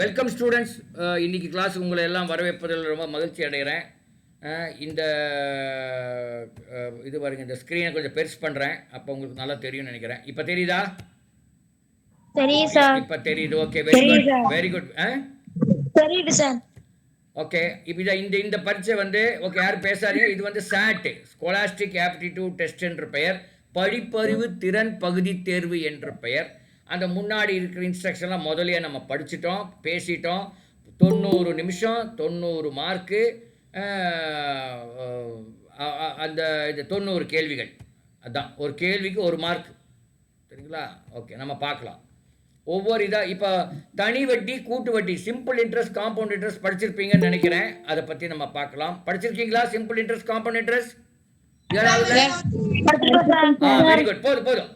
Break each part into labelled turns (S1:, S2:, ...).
S1: Welcome students. இன்றைக்கி கிளாஸுக்கு உங்களை எல்லாம் வரவேற்பதில் ரொம்ப மகிழ்ச்சி அடைகிறேன். இந்த இது பாருங்க, இந்த ஸ்க்ரீனை கொஞ்சம் பெருசு பண்ணுறேன், அப்போ உங்களுக்கு நல்லா தெரியும்னு நினைக்கிறேன். இப்போ தெரியுதா?
S2: தெரியுது சார்.
S1: இப்போ தெரியுது. Okay, very good, very good.
S2: தெரியுது சார்.
S1: ஓகே, இப்போ இந்த இந்த பரீட்சை வந்து ஓகே, யாரும் பேசாதீங்க. இது வந்து சாட், ஸ்கோலாஸ்டிக் ஆப்டிடியூட் டெஸ்ட் என்ற பெயர், படிப்பறிவு திறன் பகுதி தேர்வு என்ற பெயர். அந்த முன்னாடி இருக்கிற இன்ஸ்ட்ரக்ஷன்லாம் முதலே நம்ம படிச்சிட்டோம், பேசிட்டோம். 90 நிமிஷம், 90 மார்க்கு, அந்த இது 90 கேள்விகள். அதுதான், ஒரு கேள்விக்கு 1 மார்க். சரிங்களா? ஓகே, நம்ம பார்க்கலாம் ஒவ்வொரு இதாக. இப்போ தனி வட்டி, கூட்டு வட்டி, சிம்பிள் இன்ட்ரெஸ்ட், காம்பவுண்ட் இன்ட்ரெஸ்ட் படிச்சிருப்பீங்கன்னு நினைக்கிறேன். அதை பற்றி நம்ம பார்க்கலாம். படிச்சிருக்கீங்களா simple interest, compound interest? Very good. போதும் போதும்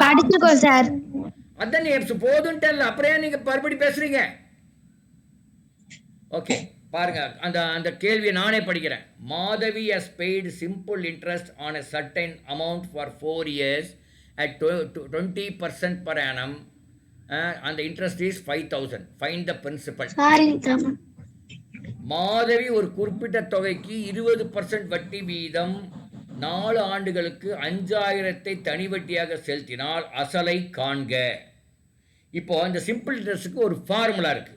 S2: படிச்சிருக்கோம் சார்.
S1: அதான் நீ போதும்ட்டல்ல, அப்புறம் ஏன் நீங்க மறுபடி பேசுறீங்க? ஓகே, பாருங்க, அந்த அந்த கேள்வியை நானே படிக்கிறேன். Madhavi has paid simple interest on a certain amount for 4 years at 20% per annum, and the interest is 5,000. Find the principal. Madhavi ஒரு குறிப்பிட்ட தொகைக்கு 20% வட்டி வீதம் 4 ஆண்டுகளுக்கு 5,000 தனி வட்டியாக செலுத்தினால் அசலை காண்க. இப்போ இந்த சிம்பிள் இன்ட்ரெஸ்ட்டுக்கு ஒரு ஃபார்முலா இருக்கு.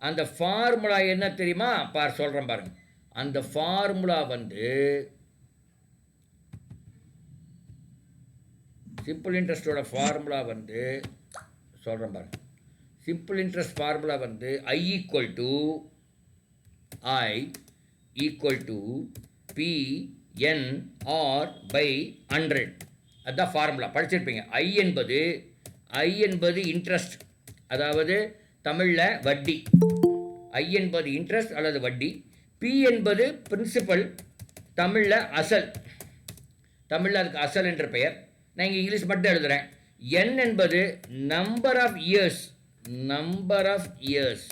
S1: அந்த ஃபார்முலா என்ன தெரியுமா? சொல்றேன் பாருங்க. அந்த ஃபார்முலா வந்து சிம்பிள் இன்ட்ரெஸ்டோட ஃபார்முலா வந்து சொல்றேன் பாருங்க. சிம்பிள் இன்ட்ரெஸ்ட் ஃபார்முலா வந்து I equal to PNR by 100. அதுதான் ஃபார்முலா, படிச்சிருப்பீங்க. I என்பது இன்ட்ரெஸ்ட், அதாவது தமிழில் வட்டி. I என்பது இன்ட்ரெஸ்ட் அல்லது வட்டி. P என்பது பிரின்சிபல், தமிழில் அசல். தமிழில் அதுக்கு அசல் என்ற பெயர். நான் இங்கே இங்கிலீஷ் மட்டும் எழுதுகிறேன். N என்பது நம்பர் ஆஃப் இயர்ஸ்.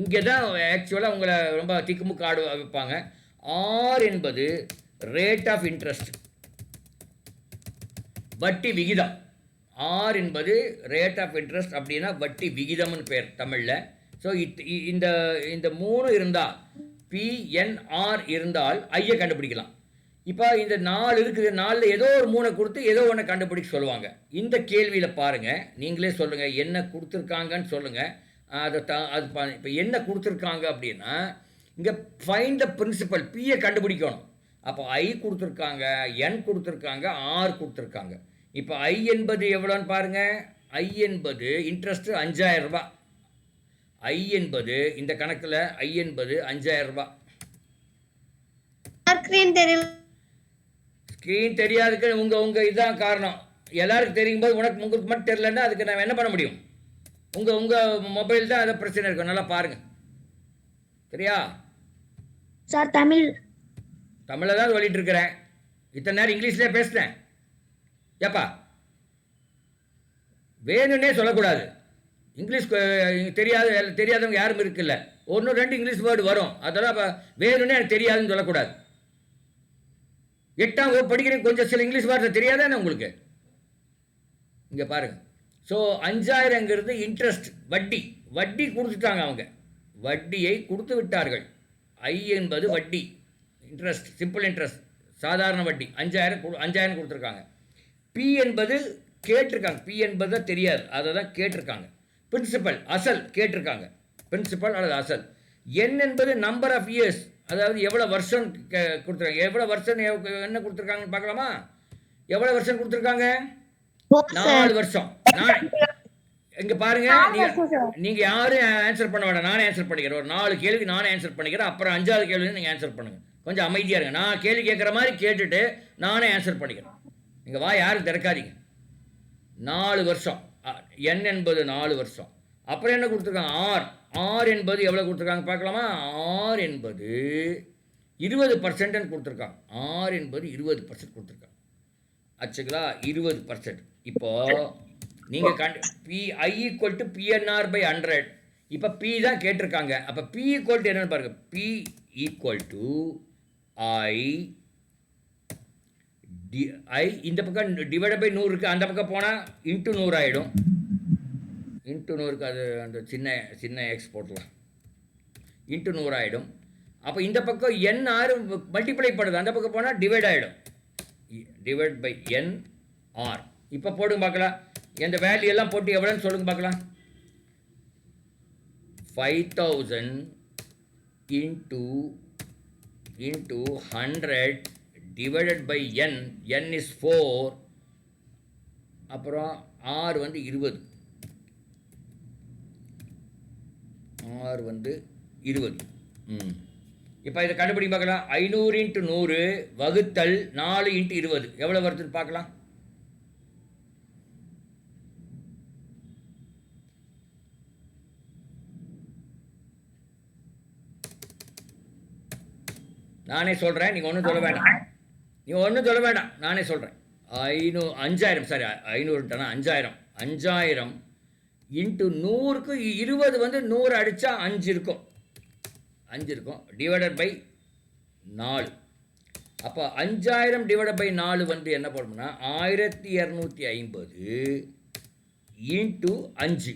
S1: இங்கே தான் ஆக்சுவலாக உங்களை ரொம்ப திக்குமுக்கு ஆடு வைப்பாங்க. R என்பது ரேட் ஆஃப் இன்ட்ரெஸ்ட், வட்டி விகிதம். R என்பது ரேட் ஆஃப் இன்ட்ரெஸ்ட், அப்படின்னா வட்டி விகிதம்னு பேர் தமிழில். ஸோ இந்த இந்த 3 இருந்தால், PNR இருந்தால் ஐயை கண்டுபிடிக்கலாம். இப்போ இந்த 4 இருக்குது, 4 ஏதோ ஒரு 3 கொடுத்து ஏதோ ஒன்று கண்டுபிடிக்க சொல்லுவாங்க. இந்த கேள்வியில் பாருங்கள், நீங்களே சொல்லுங்கள் என்ன கொடுத்துருக்காங்கன்னு சொல்லுங்கள். அது இப்போ என்ன கொடுத்துருக்காங்க அப்படின்னா, இங்கே ஃபைண்ட் த பிரின்சிபல், பியை கண்டுபிடிக்கணும். அப்போ I கொடுத்துருக்காங்க, N கொடுத்துருக்காங்க, R கொடுத்துருக்காங்க. இப்போ I என்பது எவ்வளோன்னு பாருங்கள். I என்பது இன்ட்ரெஸ்ட் 5,000 ரூபாய். I என்பது இந்த கணக்கில் I என்பது 5,000 ரூபாய். ஸ்க்ரீன் தெரியாதுக்கு உங்கள் இதுதான் காரணம். எல்லாருக்கும் தெரியும் போது உங்களுக்கு மட்டும் தெரியலன்னா அதுக்கு நான் என்ன பண்ண முடியும்? உங்கள் மொபைல் தான் அதை பிரச்சனை இருக்கும். நல்லா பாருங்க. சரியா
S2: சார்?
S1: தமிழில் தான் சொல்லிட்டு இருக்கிறேன். இத்தனை நேரம் இங்கிலீஷ்லேயே பேசுகிறேன். ஏப்பா, வேணும்னே சொல்லக்கூடாது. இங்கிலீஷ் தெரியாதவங்க யாரும் இருக்குல்ல. 1-2 இங்கிலீஷ் வேர்டு வரும், அதெல்லாம் வேணும்னே எனக்கு தெரியாதுன்னு சொல்லக்கூடாது. 8ஆம் வகுப்பு படிக்கிறேன், கொஞ்சம் சில இங்கிலீஷ் வார்த்தை தெரியாதானே உங்களுக்கு? இங்கே பாருங்க. ஸோ 5,000ங்கிறது இன்ட்ரெஸ்ட், வட்டி கொடுத்துட்டாங்க. அவங்க வட்டியை கொடுத்து விட்டார்கள். I என்பது வட்டி, இன்ட்ரெஸ்ட், சிம்பிள் இன்ட்ரெஸ்ட், சாதாரண வட்டி. 5,000 கொடுத்துருக்காங்க. P என்பது கேட்டிருக்காங்க. P என்பது தெரியாது, அதை தான் கேட்டிருக்காங்க. பிரின்சிபல், அசல் கேட்டிருக்காங்க. பிரின்சிபல் அல்லது அசல். N என்பது நம்பர் ஆஃப் இயர்ஸ், அதாவது எவ்வளோ வருஷம் கொடுத்துருக்காங்க. எவ்வளோ வருஷம் என்ன கொடுத்துருக்காங்கன்னு பார்க்கலாமா? எவ்வளோ வருஷம் கொடுத்துருக்காங்க? 4 வருஷம். இங்க பாருங்க, நீங்க யாரும் ஆன்சர் பண்ண வேண்டாம், நானே ஆன்சர் பண்ணிக்கிறேன். ஒரு 4 கேள்விக்கு நானே ஆன்சர் பண்ணிக்கிறேன். அப்புறம் 5வது கேள்வி நீங்க ஆன்சர் பண்ணுங்க. கொஞ்சம் அமைதியா இருங்க. நான் கேள்வி கேட்குற மாதிரி கேட்டுட்டு நானே ஆன்சர் பண்ணிக்கிறேன். நீங்க யாரும் திறக்காதீங்க. 4 வருஷம். N என்பது 4 வருஷம். அப்புறம் என்ன கொடுத்துருக்காங்க? R என்பது எவ்வளோ கொடுத்துருக்காங்க பார்க்கலாமா? R என்பது 20% கொடுத்துருக்காங்க. R என்பது 20% கொடுத்துருக்காங்க. ஆச்சுங்களா? 20%. இப்போ நீங்கள் I equal to PNR by 100. இப்போ P தான் கேட்டிருக்காங்க. அப்போ P equal to என்னன்னு பாருங்க. P equal to I ஐ இந்த பக்கம் டிவைட் பை 100 இருக்குது, அந்த பக்கம் போனால் இன்ட்டு 100 ஆகிடும். இன்ட்டு 100க்கு அது அந்த சின்ன சின்ன எக்ஸ் போட்டலாம், இன்ட்டு 100 ஆகிடும். அப்போ இந்த பக்கம் என் ஆர் மல்டிப்ளை பண்ணுது, அந்த பக்கம் போனால் டிவைட் ஆகிடும், டிவைட் பை என் ஆர். இப்போ போடுங்க பார்க்கலாம், எந்த வேல்யூ எல்லாம் போட்டு எவ்வளோன்னு சொல்லுங்க பார்க்கலாம். 5000 into 100 divided by n, n is 4, அப்புறம் r வந்து 20, r வந்து 20. இப்போ இதை கண்டுபிடி பார்க்கலாம். 500 into 100 வகுத்தல் 4 into 20 எவ்வளோ வருதுன்னு பார்க்கலாம். நானே சொல்கிறேன், நீங்கள் ஒன்றும் சொல்ல வேண்டாம், நானே சொல்கிறேன். 5000 சாரி 500னா 5000 இன்ட்டு 100க்கு 20 வந்து 100 அடித்தா 5 இருக்கும், டிவைடட் பை 4. அப்போ 5000 டிவைடட் பை 4 வந்து என்ன பண்ணணும்னா 1250 இன்ட்டு 5.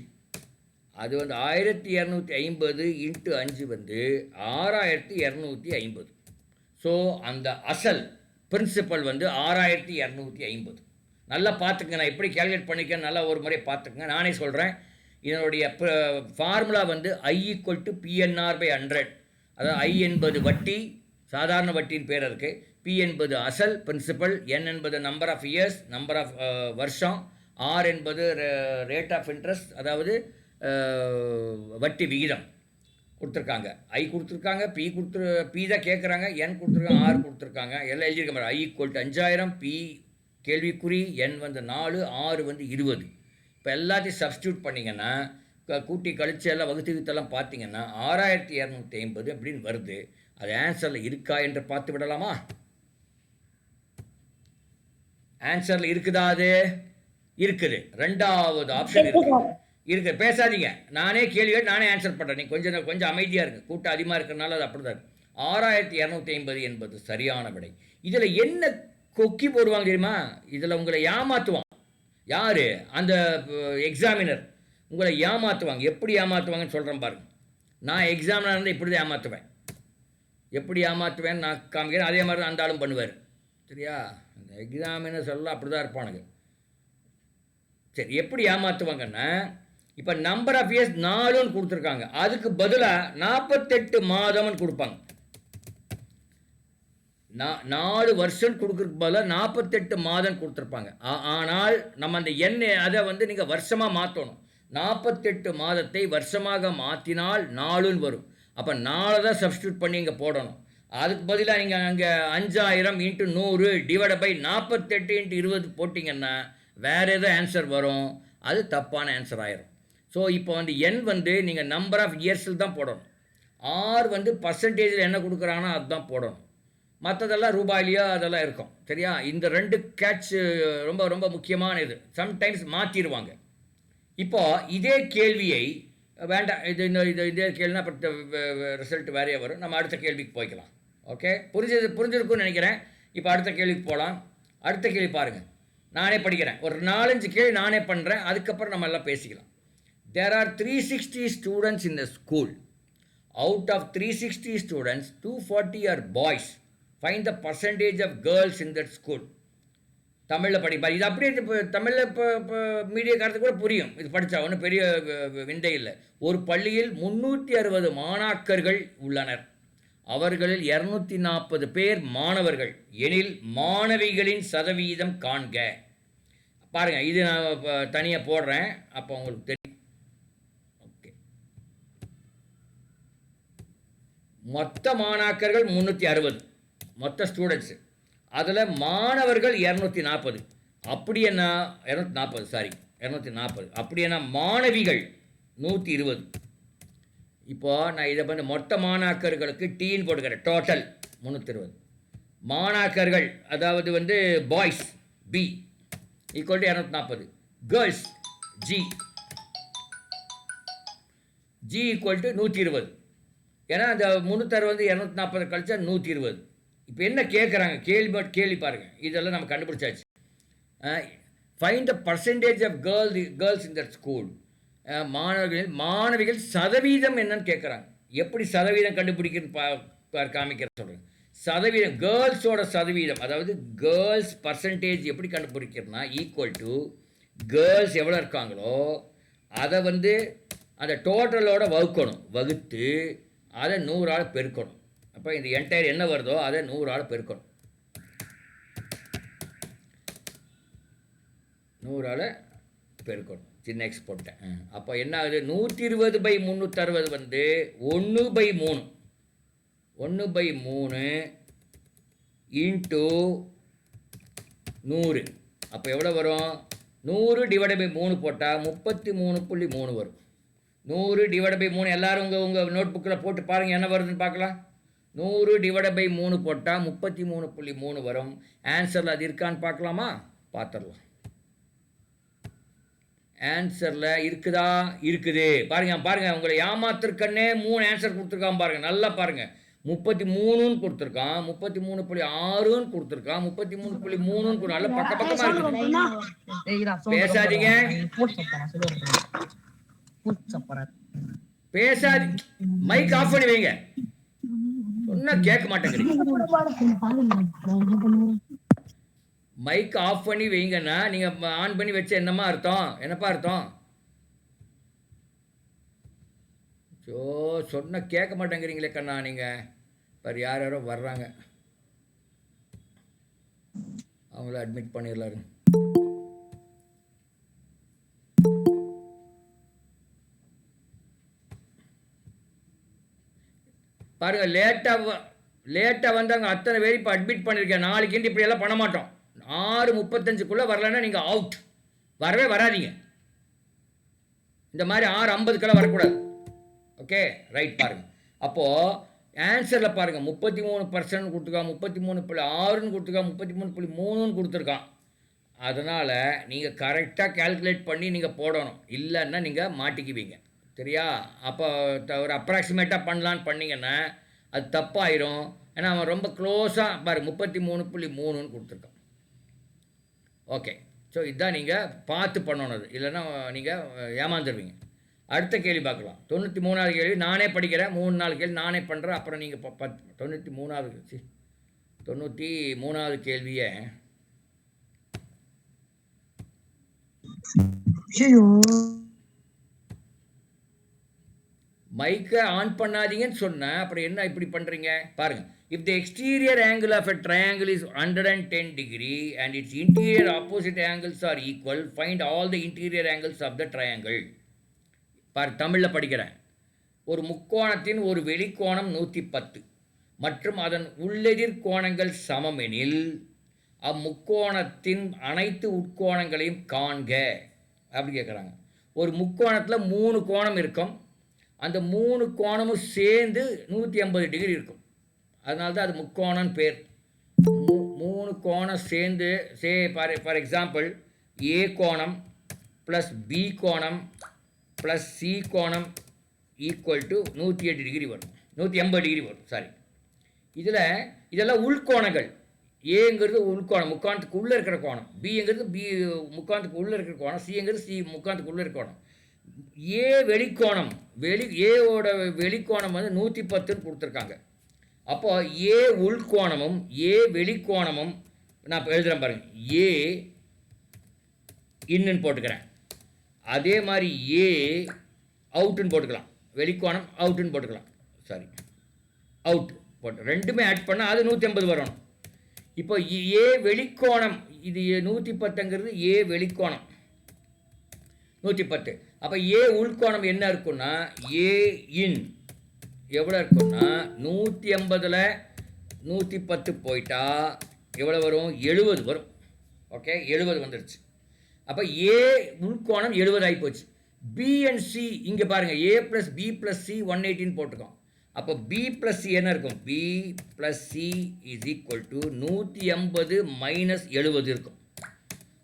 S1: அது வந்து 1250 இன்ட்டு 5 வந்து 6250. ஸோ அந்த அசல் பிரின்சிபல் வந்து 6250. நல்லா பார்த்துக்கங்க, நான் எப்படி கேல்குலேட் பண்ணிக்க நல்லா ஒரு முறை பார்த்துக்கங்க. நானே சொல்கிறேன், இதனுடைய ஃபார்முலா வந்து I = PNR by 100. அதாவது I என்பது வட்டி, சாதாரண வட்டின்னு பேர் இருக்குது, P என்பது அசல் பிரின்சிபல், N என்பது number of years, number of வருஷம், R என்பது ரேட் ஆஃப் இன்ட்ரெஸ்ட், அதாவது வட்டி விகிதம் கொடுத்துருக்காங்க. ஐ கொடுத்துருக்காங்க, பி தான் கேட்குறாங்க, என் கொடுத்துருக்காங்க, ஆர் கொடுத்துருக்காங்க, எல்லாம் எழுதியிருக்க மாதிரி. I = 5000, பி கேள்விக்குறி, என் வந்து 4, ஆறு வந்து 20. இப்போ எல்லாத்தையும் சப்ஸ்டியூட் பண்ணிங்கன்னா கூட்டி கழிச்சு எல்லாம் வகுத்துக்கிட்டெல்லாம் பார்த்தீங்கன்னா 6250 அப்படின்னு வருது. அது ஆன்சரில் இருக்கா என்று பார்த்து விடலாமா? ஆன்சரில் இருக்குதா? அது இருக்குது. ரெண்டாவது ஆப்ஷன் இருக்குது. பேசாதீங்க, நானே கேள்வி நானே ஆன்சர் பண்ணுறேன். நீங்கள் கொஞ்சம் அமைதியாக இருக்குது, கூட்டம் அதிகமாக இருக்கிறனால அது அப்படி தான். 6250 என்பது சரியான விடை. இதில் என்ன கொக்கி போடுவாங்க தெரியுமா? இதில் உங்களை ஏமாற்றுவான். யார்? அந்த எக்ஸாமினர் உங்களை ஏமாற்றுவாங்க. எப்படி ஏமாற்றுவாங்கன்னு சொல்கிறேன் பாருங்க. நான் எக்ஸாமினர் இருந்தால் இப்படி தான் ஏமாற்றுவேன். எப்படி ஏமாற்றுவேன்னு நான் காமிக்கிறேன், அதே மாதிரி தான் அந்த ஆளும் பண்ணுவார். சரியா? அந்த எக்ஸாமினர் சொல்ல அப்படி தான் இருப்பானுங்க. சரி, எப்படி ஏமாற்றுவாங்கன்னா, இப்போ நம்பர் ஆஃப் இயர்ஸ் 4ன்னு கொடுத்துருக்காங்க, அதுக்கு பதிலாக 48 மாதம்னு கொடுப்பாங்க. 4 வருஷம் கொடுக்குறதுக்கு பதிலாக 48 மாதம் கொடுத்துருப்பாங்க. ஆனால் நம்ம அந்த அதை வந்து நீங்கள் வருஷமாக மாற்றணும். 48 மாதத்தை வருஷமாக மாற்றினால் 4ன்னு வரும். அப்போ 4 தான் சப்ஸ்டியூட் பண்ணி இங்கே போடணும். அதுக்கு பதிலாக நீங்கள் அங்கே 5000 × 100 டிவைட் பை 48 × 20 போட்டிங்கன்னா வேறு ஏதோ ஆன்சர் வரும். அது தப்பான ஆன்சர் ஆயிரும். ஸோ இப்போ வந்து என் வந்து நீங்கள் நம்பர் ஆஃப் இயர்ஸில் தான் போடணும். ஆர் வந்து பர்சன்டேஜில் என்ன கொடுக்குறாங்கன்னா அதுதான் போடணும். மற்றதெல்லாம் ரூபாயிலையோ அதெல்லாம் இருக்கும். சரியா? இந்த 2 கேட்ச் ரொம்ப ரொம்ப முக்கியமான இது. சம்டைம்ஸ் மாற்றிடுவாங்க. இப்போது இதே கேள்வியை வேண்டாம், இதே கேள்வினா அப்புறம் ரிசல்ட் வேறையே வரும். நம்ம அடுத்த கேள்விக்கு போய்க்கலாம். ஓகே, புரிஞ்சிருக்குன்னு நினைக்கிறேன். இப்போ அடுத்த கேள்விக்கு போகலாம். அடுத்த கேள்வி பாருங்கள், நானே படிக்கிறேன். ஒரு 4-5 கேள்வி நானே பண்ணுறேன், அதுக்கப்புறம் நம்ம எல்லாம் பேசிக்கலாம். There are 360 students in the school. Out of 360 students, 240 are boys. Find the percentage of girls in that school. தமிழில் படிப்பார். இது அப்படியே இப்போ தமிழில் இப்போ மீடியாக்காரத்துக்கு கூட புரியும். இது படித்தா ஒன்றும் பெரிய விந்தை இல்லை. ஒரு பள்ளியில் 360 மாணாக்கர்கள் உள்ளனர். அவர்களில் 240 பேர் மாணவர்கள் எனில் மாணவிகளின் சதவீதம் காண்க. பாருங்கள், இது நான் தனியாக போடுறேன், அப்போ உங்களுக்கு தெரியும். ஓகே, மொத்த மாணாக்கர்கள் 360, மொத்த ஸ்டூடெண்ட்ஸு. அதில் மாணவர்கள் 240. அப்படி என்ன 240 அப்படி என்ன மாணவிகள் 120. இப்போது நான் இதை வந்து மொத்த மாணாக்கர்களுக்கு டீன்னு போட்டுக்கிறேன். டோட்டல் 320 மாணாக்கர்கள், அதாவது வந்து boys B equal to 240, girls G equal to 120. ஏன்னா அந்த 360 240 கழிச்சா 120. இப்போ என்ன கேட்குறாங்க, கேள்வி பாருங்கள். இதெல்லாம் நம்ம கண்டுபிடிச்சாச்சு. Find the percentage of girls in that school. மாணவிகள் சதவீதம் என்னன்னு கேட்குறாங்க. எப்படி சதவீதம் கண்டுபிடிக்கிறது காமிக்கிற சொல்கிறேன். சதவீதம் கேர்ள்ஸோட சதவீதம், அதாவது கேர்ள்ஸ் பர்சன்டேஜ் எப்படி கண்டுபிடிக்கிறதுனா ஈக்குவல் டு கேர்ள்ஸ் எவ்வளோ இருக்காங்களோ அதை வந்து அந்த டோட்டலோட வகுத்து அதை 100ஆல் பெருக்கணும். அப்போ இந்த என்டையர் என்ன வருதோ அதை 100ஆல் பெருக்கணும். 100ஆல் பெருக்கணும். சின்ன எக்ஸ் போட்டேன். அப்போ என்ன ஆகுது, 120/360 வந்து 1/3. 1/3 இன்ட்டு 100. அப்போ எவ்வளோ வரும், 100/3 போட்டால் 33.3 வரும். 100/3 எல்லோரும் உங்கள் நோட் புக்கில் போட்டு பாருங்கள் என்ன வருதுன்னு பார்க்கலாம். 100/3 போட்டால் 33.3 வரும். ஆன்சரில் அது இருக்கான்னு பார்க்கலாமா? பார்த்துடலாம். ஆன்சரில் இருக்குதா? இருக்குது. பாருங்கள் உங்களை ஏமாத்திருக்கன்னே 3 ஆன்சர் கொடுத்துருக்கான் பாருங்கள். நல்லா பாருங்கள். 33ன்னு கொடுத்துருக்கான், 33.6ன்னு கொடுத்துருக்கான், 33.3ன்னு நல்ல பக்கமாக இருக்கு. பேசாதீங்க, மைக் ஆஃப் பண்ணி வைங்க. சொன்னா கேட்க மாட்டேங்கிறீங்க. மைக் ஆஃப் பண்ணி வைங்கன்னா நீங்கள் ஆன் பண்ணி வச்ச என்னப்பா அர்த்தம்? சொன்ன கேட்க மாட்டேங்கிறீங்களே கண்ணா. நீங்கள் பாரு யாரோ வர்றாங்க, அவங்கள அட்மிட் பண்ணிடலாரு. பாருங்கள், லேட்டாக வந்தாங்க அத்தனை பேர் இப்போ அட்மிட் பண்ணியிருக்கேன். நாளைக்கு இப்படியெல்லாம் பண்ண மாட்டோம். 6:35க்குள்ளே வரலன்னா நீங்கள் அவுட். வரவே வராதிங்க. இந்த மாதிரி 6:50க்கெல்லாம் வரக்கூடாது. Okay right. பாருங்கள், அப்போது ஆன்சரில் பாருங்கள் 33% கொடுத்துருக்கான், 33.6ன்னு கொடுத்துருக்கான், 33.3ன்னு கொடுத்துருக்கான். அதனால் நீங்கள் கரெக்டாக கால்குலேட் பண்ணி நீங்கள் போடணும். இல்லைன்னா நீங்கள் மாட்டிக்குவீங்க. சரியா? அப்போ ஒரு அப்ராக்சிமேட்டாக பண்ணலான்னு பண்ணிங்கன்னா அது தப்பாயிரும். ஏன்னா அவன் ரொம்ப க்ளோஸாக பாரு 33.3ன்னு கொடுத்துருக்கான். ஓகே, ஸோ இதுதான் நீங்கள் பார்த்து பண்ணணும். இல்லைன்னா நீங்கள் ஏமாந்துருவீங்க. அடுத்த கேள்வி பார்க்கலாம். 93வது கேள்வி நானே படிக்கிறேன். 3-4 கேள்வி நானே பண்ணுறேன். அப்புறம் நீங்கள் 93வது கேள்வியை மைக்கை ஆன் பண்ணாதீங்கன்னு சொன்னேன். அப்புறம் என்ன இப்படி பண்ணுறீங்க பாருங்கள். If the exterior angle of a triangle is 110 degree and its interior opposite angles are equal, find all the interior angles of the triangle. தமிழில் படிக்கிறேன். ஒரு முக்கோணத்தின் ஒரு வெளிக்கோணம் 110 மற்றும் அதன் உள்ளெதிர் கோணங்கள் சமமெனில் அம்முக்கோணத்தின் அனைத்து உட்கோணங்களையும் காண்க அப்படி கேட்குறாங்க. ஒரு முக்கோணத்தில் 3 கோணம் இருக்கும். அந்த 3 கோணமும் சேர்ந்து 180 டிகிரி இருக்கும். அதனால தான் அது முக்கோணம் பேர். 3 கோணம் சேர்ந்து ஃபார் எக்ஸாம்பிள் ஏ கோணம் ப்ளஸ் பி கோணம் ப்ளஸ் சி கோணம் ஈக்குவல் டு 108 டிகிரி வரும், 180 டிகிரி வரும். சாரி, இதெல்லாம் உள்கோணங்கள். ஏங்கிறது உள்கோணம், முக்கோணத்துக்கு உள்ளே இருக்கிற கோணம். பிங்கிறது முக்கோணத்துக்கு உள்ளே இருக்கிற கோணம். சிங்கிறது சி முக்கோணத்துக்கு உள்ளே இருக்கிற கோணம். ஏ வெளிக்கோணம், ஏவோட வெளிக்கோணம் வந்து 110ன்னு கொடுத்துருக்காங்க. அப்போ ஏ உள்கோணமும் ஏ வெளிக்கோணமும் நான் இப்போ எழுதுகிறேன் பாருங்கள். ஏ இன்னுன்னு போட்டுக்கிறேன். அதே மாதிரி ஏ அவுட்டுன்னு போட்டுக்கலாம். வெளிக்கோணம் அவுட்டுன்னு போட்டுக்கலாம். சாரி, அவுட் போட்டு ரெண்டுமே ஆட் பண்ணால் அது 180 வரணும். இப்போ ஏ வெளிக்கோணம், இது 110ங்கிறது ஏ வெளிக்கோணம் 110. அப்போ ஏ உள்கோணம் என்ன இருக்குன்னா ஏ இன் எவ்வளோ இருக்குன்னா 180ல் 110 போயிட்டா எவ்வளோ வரும், 70 வரும். ஓகே, 70 வந்துடுச்சு. அப்போ ஏ உள்கோணம் 70 ஆகி போச்சு. பி அண்ட் சி இங்கே பாருங்கள், A plus B plus C 180 போட்டிருக்கோம். அப்போ பி ப்ளஸ் சி என்ன இருக்கும், B plus C is equal to 180 minus 70 இருக்கும்.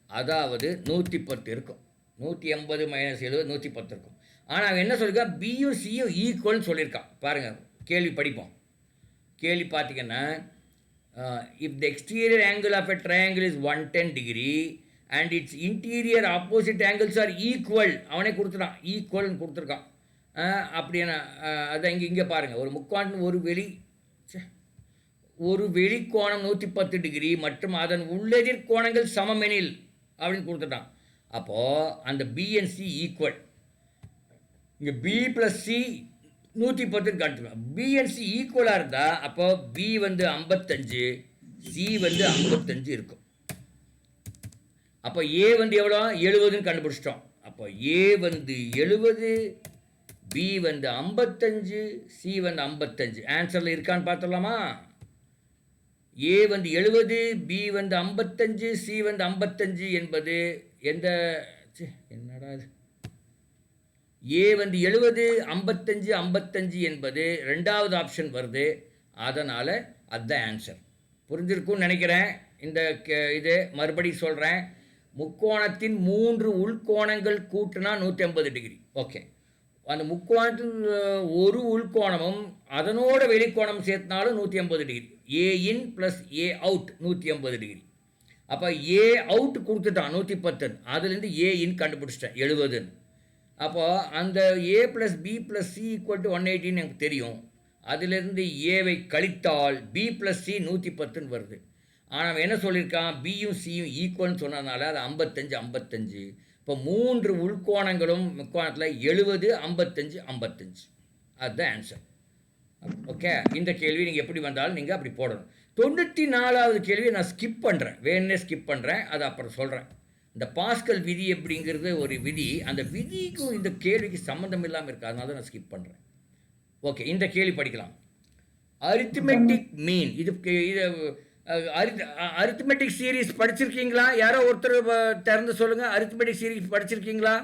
S1: அதாவது 110 இருக்கும். 180 மைனஸ் 70 110 இருக்கும். ஆனால் அவன் என்ன சொல்லியிருக்கான், பியும் சியும் ஈக்குவல்னு சொல்லியிருக்கான். பாருங்கள், கேள்வி படிப்போம். கேள்வி பார்த்தீங்கன்னா if the exterior angle of a triangle is 110 degree and its interior opposite angles are equal, அவனே கொடுத்துட்டான், ஈக்குவல்னு கொடுத்துருக்கான். அப்படின்னா அதான் இங்கே பாருங்கள், ஒரு முக்கோணம் ஒரு வெளிக்கோணம் 110 டிகிரி மற்றும் அதன் உள்ளெதிர் கோணங்கள் சமமெனில் அப்படின்னு கொடுத்துட்டான். அப்போது அந்த பிஎன்சி ஈக்குவல், இங்கே பி ப்ளஸ் சி 110 காட்டுவேன். பிஎன்சி ஈக்குவலாக இருந்தால் அப்போ பி வந்து 55, சி வந்து 55 இருக்கும். அப்போ ஏ வந்து எவ்வளோ 70ன்னு கண்டுபிடிச்சிட்டோம். அப்போ ஏ வந்து 70, பி வந்து 55, சி வந்து 55. ஆன்சரில் இருக்கான்னு பார்த்துடலாமா? ஏ வந்து 70, பி வந்து 55, சி வந்து 55 என்பது எந்த என்னடா இது, ஏ வந்து 70, 55, 55 என்பது ரெண்டாவது ஆப்ஷன் வருது. அதனால் அதுதான் ஆன்சர். புரிஞ்சிருக்கும்னு நினைக்கிறேன். இந்த இது மறுபடியும் சொல்கிறேன். முக்கோணத்தின் 3 உள்கோணங்கள் கூட்டினா 180 டிகிரி. ஓகே, அந்த முக்கோணத்தின் ஒரு உள்கோணமும் அதனோட வெளிக்கோணம் சேர்த்தினாலும் 180 degree. A in plus A out 180 degree. அப்போ ஏ அவுட் கொடுத்துட்டான் 110, அதுலேருந்து ஏ இன் கண்டுபிடிச்சிட்டேன் 70. அப்போது அந்த A plus B plus C equal to 180 எனக்கு தெரியும். அதிலிருந்து ஏவை கழித்தால் பி ப்ளஸ் சி 110 வருது. ஆனால் அவன் என்ன சொல்லியிருக்கான், பியும் சியும் ஈக்குவல்னு சொன்னதுனால அது 55, 55. இப்போ 3 உள்கோணங்களும் முக்கோணத்தில் 70, 55, 55. அதுதான் ஆன்சர். ஓகே, இந்த கேள்வி நீங்கள் எப்படி வந்தாலும் நீங்கள் அப்படி போடணும். 94வது கேள்வியை நான் ஸ்கிப் பண்ணுறேன், வேணுன்னே ஸ்கிப் பண்ணுறேன், அதை அப்புறம் சொல்கிறேன். இந்த பாஸ்கல் விதி அப்படிங்கிறது ஒரு விதி, அந்த விதிக்கும் இந்த கேள்விக்கு சம்மந்தம் இல்லாமல் இருக்குது, அதனால தான் நான் ஸ்கிப் பண்ணுறேன். ஓகே, இந்த கேள்வி படிக்கலாம். அரித்மெட்டிக் மீன், இது அரித்மெட்டிக் சீரீஸ் படிச்சிருக்கீங்களா? யாரோ ஒருத்தர் திறந்து சொல்லுங்கள். அரித்மெட்டிக் சீரீஸ் படிச்சிருக்கீங்களா?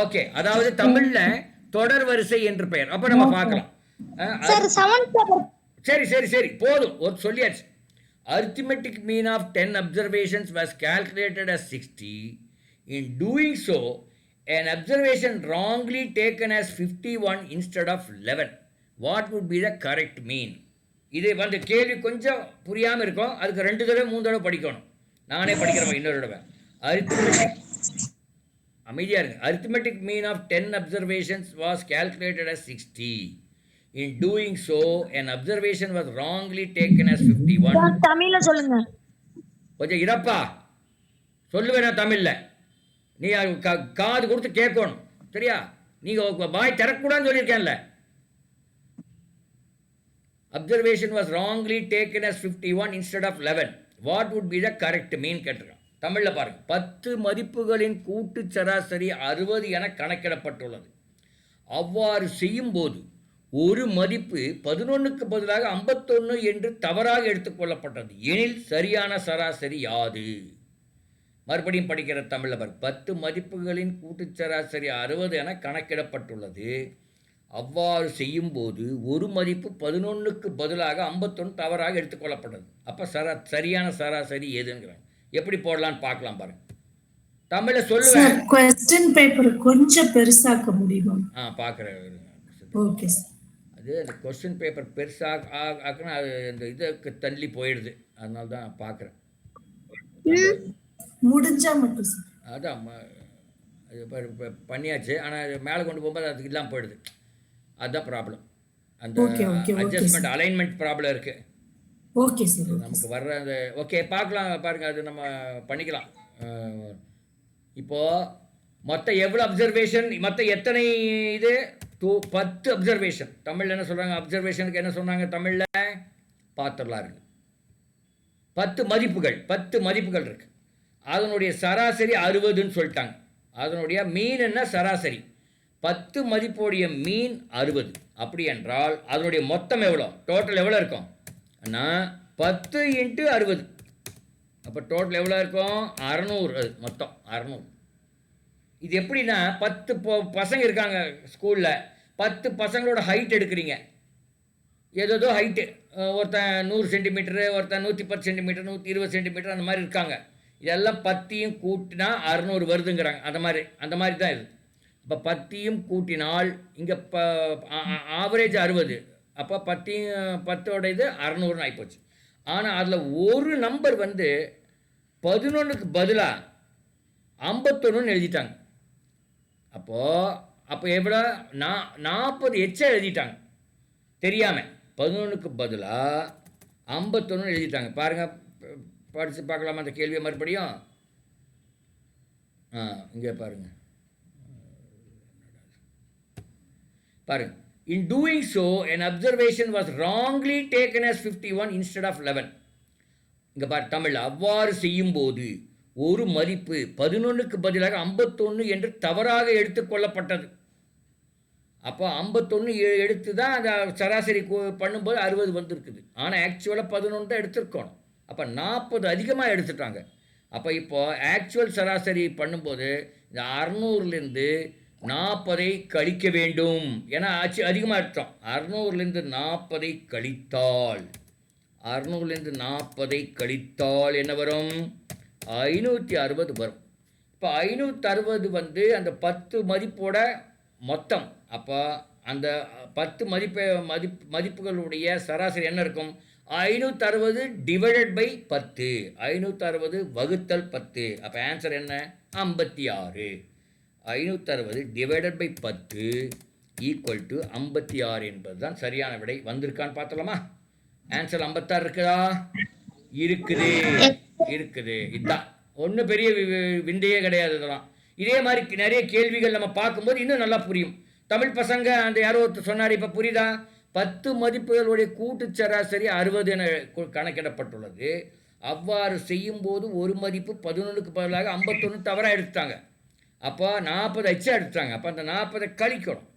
S1: ஓகே, அதாவது தமிழில் தொடர் வரிசை என்று பெயர். அப்போ நம்ம பார்க்கலாம். சரி சரி சரி போதும், ஒரு சொல்லியாச்சு. Arithmetic mean of 10 observations was calculated as 60. In doing so, an observation wrongly taken as 51 instead of 11. What would be the correct mean? இது வந்து கேள்வி கொஞ்சம் புரியாமல் இருக்கும், அதுக்கு 2 தடவை 3 தடவை படிக்கணும். நானே படிக்கிறேன் இன்னொரு தடவை. அரித்மெட்டிக், அமைதியாக இருங்க. Arithmetic mean of 10 observations was calculated as 60. In doing so, an observation was wrongly taken as 51.
S2: தமிழ்ல சொல்லுங்க.
S1: கொஞ்சம் இரப்பா சொல்லுவேன் நான் தமிழில். நீ காது கொடுத்து கேட்கணும், சரியா? நீங்கள் வாய் திறக்கூடாதுன்னு சொல்லியிருக்கேன்ல. Observation was wrongly taken as 51 instead of 11. What would be the correct mean கேட்டிருக்கான். தமிழில் பாருங்கள். 10 மதிப்புகளின் கூட்டு சராசரி 60 என கணக்கிடப்பட்டுள்ளது. அவ்வாறு செய்யும்போது ஒரு மதிப்பு 11க்கு பதிலாக 51 என்று தவறாக எடுத்துக்கொள்ளப்பட்டது எனில் சரியான சராசரி யாது? மறுபடியும் படிக்கிற தமிழில் பாரு. 10 மதிப்புகளின் கூட்டு சராசரி 60 என கணக்கிடப்பட்டுள்ளது. அவ்வாறு செய்யும்போது ஒரு மதிப்பு 11க்கு பதிலாக 51 தவறாக எடுத்துக்கொள்ளப்பட்டது. அப்போ சரியான சராசரி எதுங்கிறாங்க. எப்படி போடலான்னு பார்க்கலாம் பாருங்க. தமிழில் சொல்லுவேன்.
S3: क्वेश्चन पेपर கொஞ்சம் பெருசாக்க முடியுமா?
S1: பார்க்குறேன்.
S3: Okay sir.
S1: அது அந்த கொஸ்டின் பேப்பர் பெருசாக ஆக்குனா அது அந்த இதுக்கு தள்ளி போயிடுது, அதனால தான் பார்க்குறேன்.
S3: முடிஞ்சா மட்டும் சார்.
S1: அதான் அது பண்ணியாச்சு, ஆனால் அது மேலே கொண்டு போகும்போது அதுக்கு இல்லாமல் போயிடுது. அதுதான் ப்ராப்ளம். அந்த அட்ஜஸ்ட்மெண்ட் அலைன்மெண்ட் ப்ராப்ளம் இருக்குது.
S3: Okay sir.
S1: நமக்கு வர்ற அந்த ஓகே பார்க்கலாம் பாருங்கள், அது நம்ம பண்ணிக்கலாம். இப்போது மொத்தம் எவ்வளோ அப்சர்வேஷன், மொத்தம் எத்தனை இது 10 அப்சர்வேஷன். தமிழில் என்ன சொல்கிறாங்க, அப்சர்வேஷனுக்கு என்ன சொன்னாங்க தமிழில் பார்த்துடலாம் இருக்குது. 10 மதிப்புகள் இருக்குது. அதனுடைய சராசரி 60ன்னு சொல்லிட்டாங்க. அதனுடைய மீன் என்ன சராசரி, 10 மதிப்புடைய மீன் 60. அப்படி என்றால் அதனுடைய மொத்தம் எவ்வளோ, டோட்டல் எவ்வளோ இருக்கும்? ஆனால் 10 × 60. அப்போ டோட்டல் எவ்வளோ இருக்கும்? 600. அது மொத்தம் 600. இது எப்படின்னா 10 பசங்க இருக்காங்க ஸ்கூலில், 10 பசங்களோட ஹைட் எடுக்கிறீங்க. ஏதோ ஹைட்டு, ஒருத்தன் 100 சென்டிமீட்டரு, ஒருத்தன் 110 சென்டிமீட்டர், 120 சென்டிமீட்டர், அந்த மாதிரி இருக்காங்க. இதெல்லாம் 10யும் கூட்டினா 600 வருதுங்கிறாங்க. அந்த மாதிரி தான் இது. இப்போ 10யும் கூட்டினால் இங்கே ஆவரேஜ் 60, அப்போ 10ஓட இது 600 ஆகிப்போச்சு. ஆனால் அதில் ஒரு நம்பர் வந்து 11க்கு பதிலாக 51 எழுதிட்டாங்க. அப்போ எவ்வளோ 40 எச்சா எழுதிட்டாங்க தெரியாமல். 11க்கு பதிலாக 51 எழுதிட்டாங்க. பாருங்கள், படித்து பார்க்கலாமா அந்த கேள்வியை மறுபடியும்? இங்கே பாருங்கள். In doing so, an observation was wrongly taken as 51 instead of 11. இங்கே பாரு தமிழ், அவ்வாறு செய்யும்போது ஒரு மதிப்பு 11க்கு பதிலாக 51 என்று தவறாக எடுத்துக்கொள்ளப்பட்டது. அப்போ 51 எடுத்து தான் அந்த சராசரி பண்ணும்போது 60 வந்திருக்குது. ஆனால் ஆக்சுவலாக 11 தான் எடுத்துருக்கணும். அப்போ 40 அதிகமாக எடுத்துட்டாங்க. அப்போ இப்போது ஆக்சுவல் சராசரி பண்ணும்போது இந்த 600லேருந்து 40ஐ கழிக்க வேண்டும். ஏன்னா அதிகமாக எடுத்தோம். 600லேருந்து 40ஐ கழித்தால் 600லேருந்து 40ஐ கழித்தால் என்ன வரும்? 560 வரும். இப்போ 560 வந்து அந்த 10 மதிப்போட மொத்தம். அப்போ அந்த 10 மதிப்புகளுடைய சராசரி என்ன இருக்கும்? 560 டிவைடட் பை 10. 560 வகுத்தல் 10. அப்போ ஆன்சர் என்ன? 56. 560 டிவைடட் பை 10 ஈக்குவல் டு 56 என்பது தான் சரியான விடை. வந்திருக்கான்னு பார்த்தலாமா? ஆன்சர் 56 இருக்குதா? இருக்குது. இதுதான் ஒன்றும் பெரிய விந்தையே கிடையாது. இதெல்லாம் இதே மாதிரி நிறைய கேள்விகள் நம்ம பார்க்கும்போது இன்னும் நல்லா புரியும். தமிழ் பசங்க அந்த யாரோ ஒருத்தர் சொன்னார், இப்போ புரியுதா? 10 மதிப்புகளுடைய கூட்டு சராசரி 60 என கணக்கிடப்பட்டுள்ளது. அவ்வாறு செய்யும்போது ஒரு மதிப்பு 11க்கு பதிலாக 51 தவறாக எடுத்துட்டாங்க. அப்போ 40 எச்சா எடுத்துட்டாங்க. அப்போ அந்த 40 கழிக்கணும்.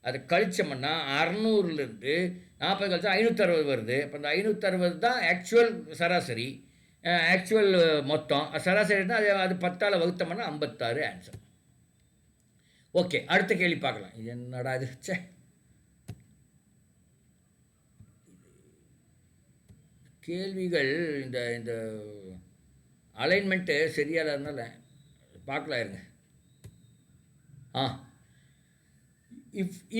S1: அதை கழிச்சோம்னா 600லேருந்து 40 கழிச்சா 560 வருது. அப்போ அந்த 560 தான் ஆக்சுவல் சராசரி, ஆக்சுவல் மொத்தம். சராசரி தான் அது 10ஆல் வகுத்தோம்னா 56 ஆன்சர். ஓகே, அடுத்த கேள்வி பார்க்கலாம். இது என்னடா இது? கேள்விகள் இந்த இந்த அலைன்மெண்ட்டு சரியாக இருந்தால பார்க்கலாம் இருங்க.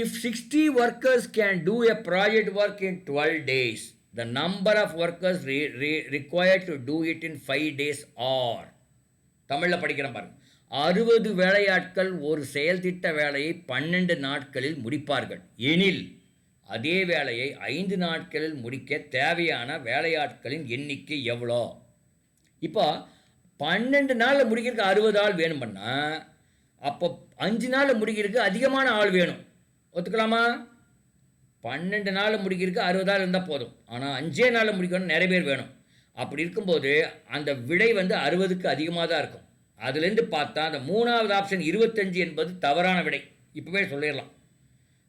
S1: If 60 workers can do a project work in 12 days, the number of workers required to do it in 5 days are. தமிழில் படிக்கிறேன் பாருங்க. 60 வேலையாட்கள் ஒரு செயல்திட்ட வேலையை 12 நாட்களில் முடிப்பார்கள் எனில் அதே வேலையை 5 நாட்களில் முடிக்க தேவையான வேலையாட்களின் எண்ணிக்கை எவ்வளோ? இப்போ 12 நாளில் முடிக்கிறதுக்கு 60 ஆள் வேணும்னா அப்போ 5 நாளில் முடிக்கிறதுக்கு அதிகமான ஆள் வேணும். ஒத்துக்கலாமா? 12 நாளில் முடிக்கிறதுக்கு 60 ஆள் இருந்தால் போதும். ஆனால் 5 நாளில் முடிக்கணும் நிறைய பேர் வேணும். அப்படி இருக்கும்போது அந்த விடை வந்து 60க்கு அதிகமாக தான் இருக்கும். அதுலேருந்து பார்த்தா அந்த 3வது ஆப்ஷன் 25 என்பது தவறான விடை. இப்போவே சொல்லிடலாம்.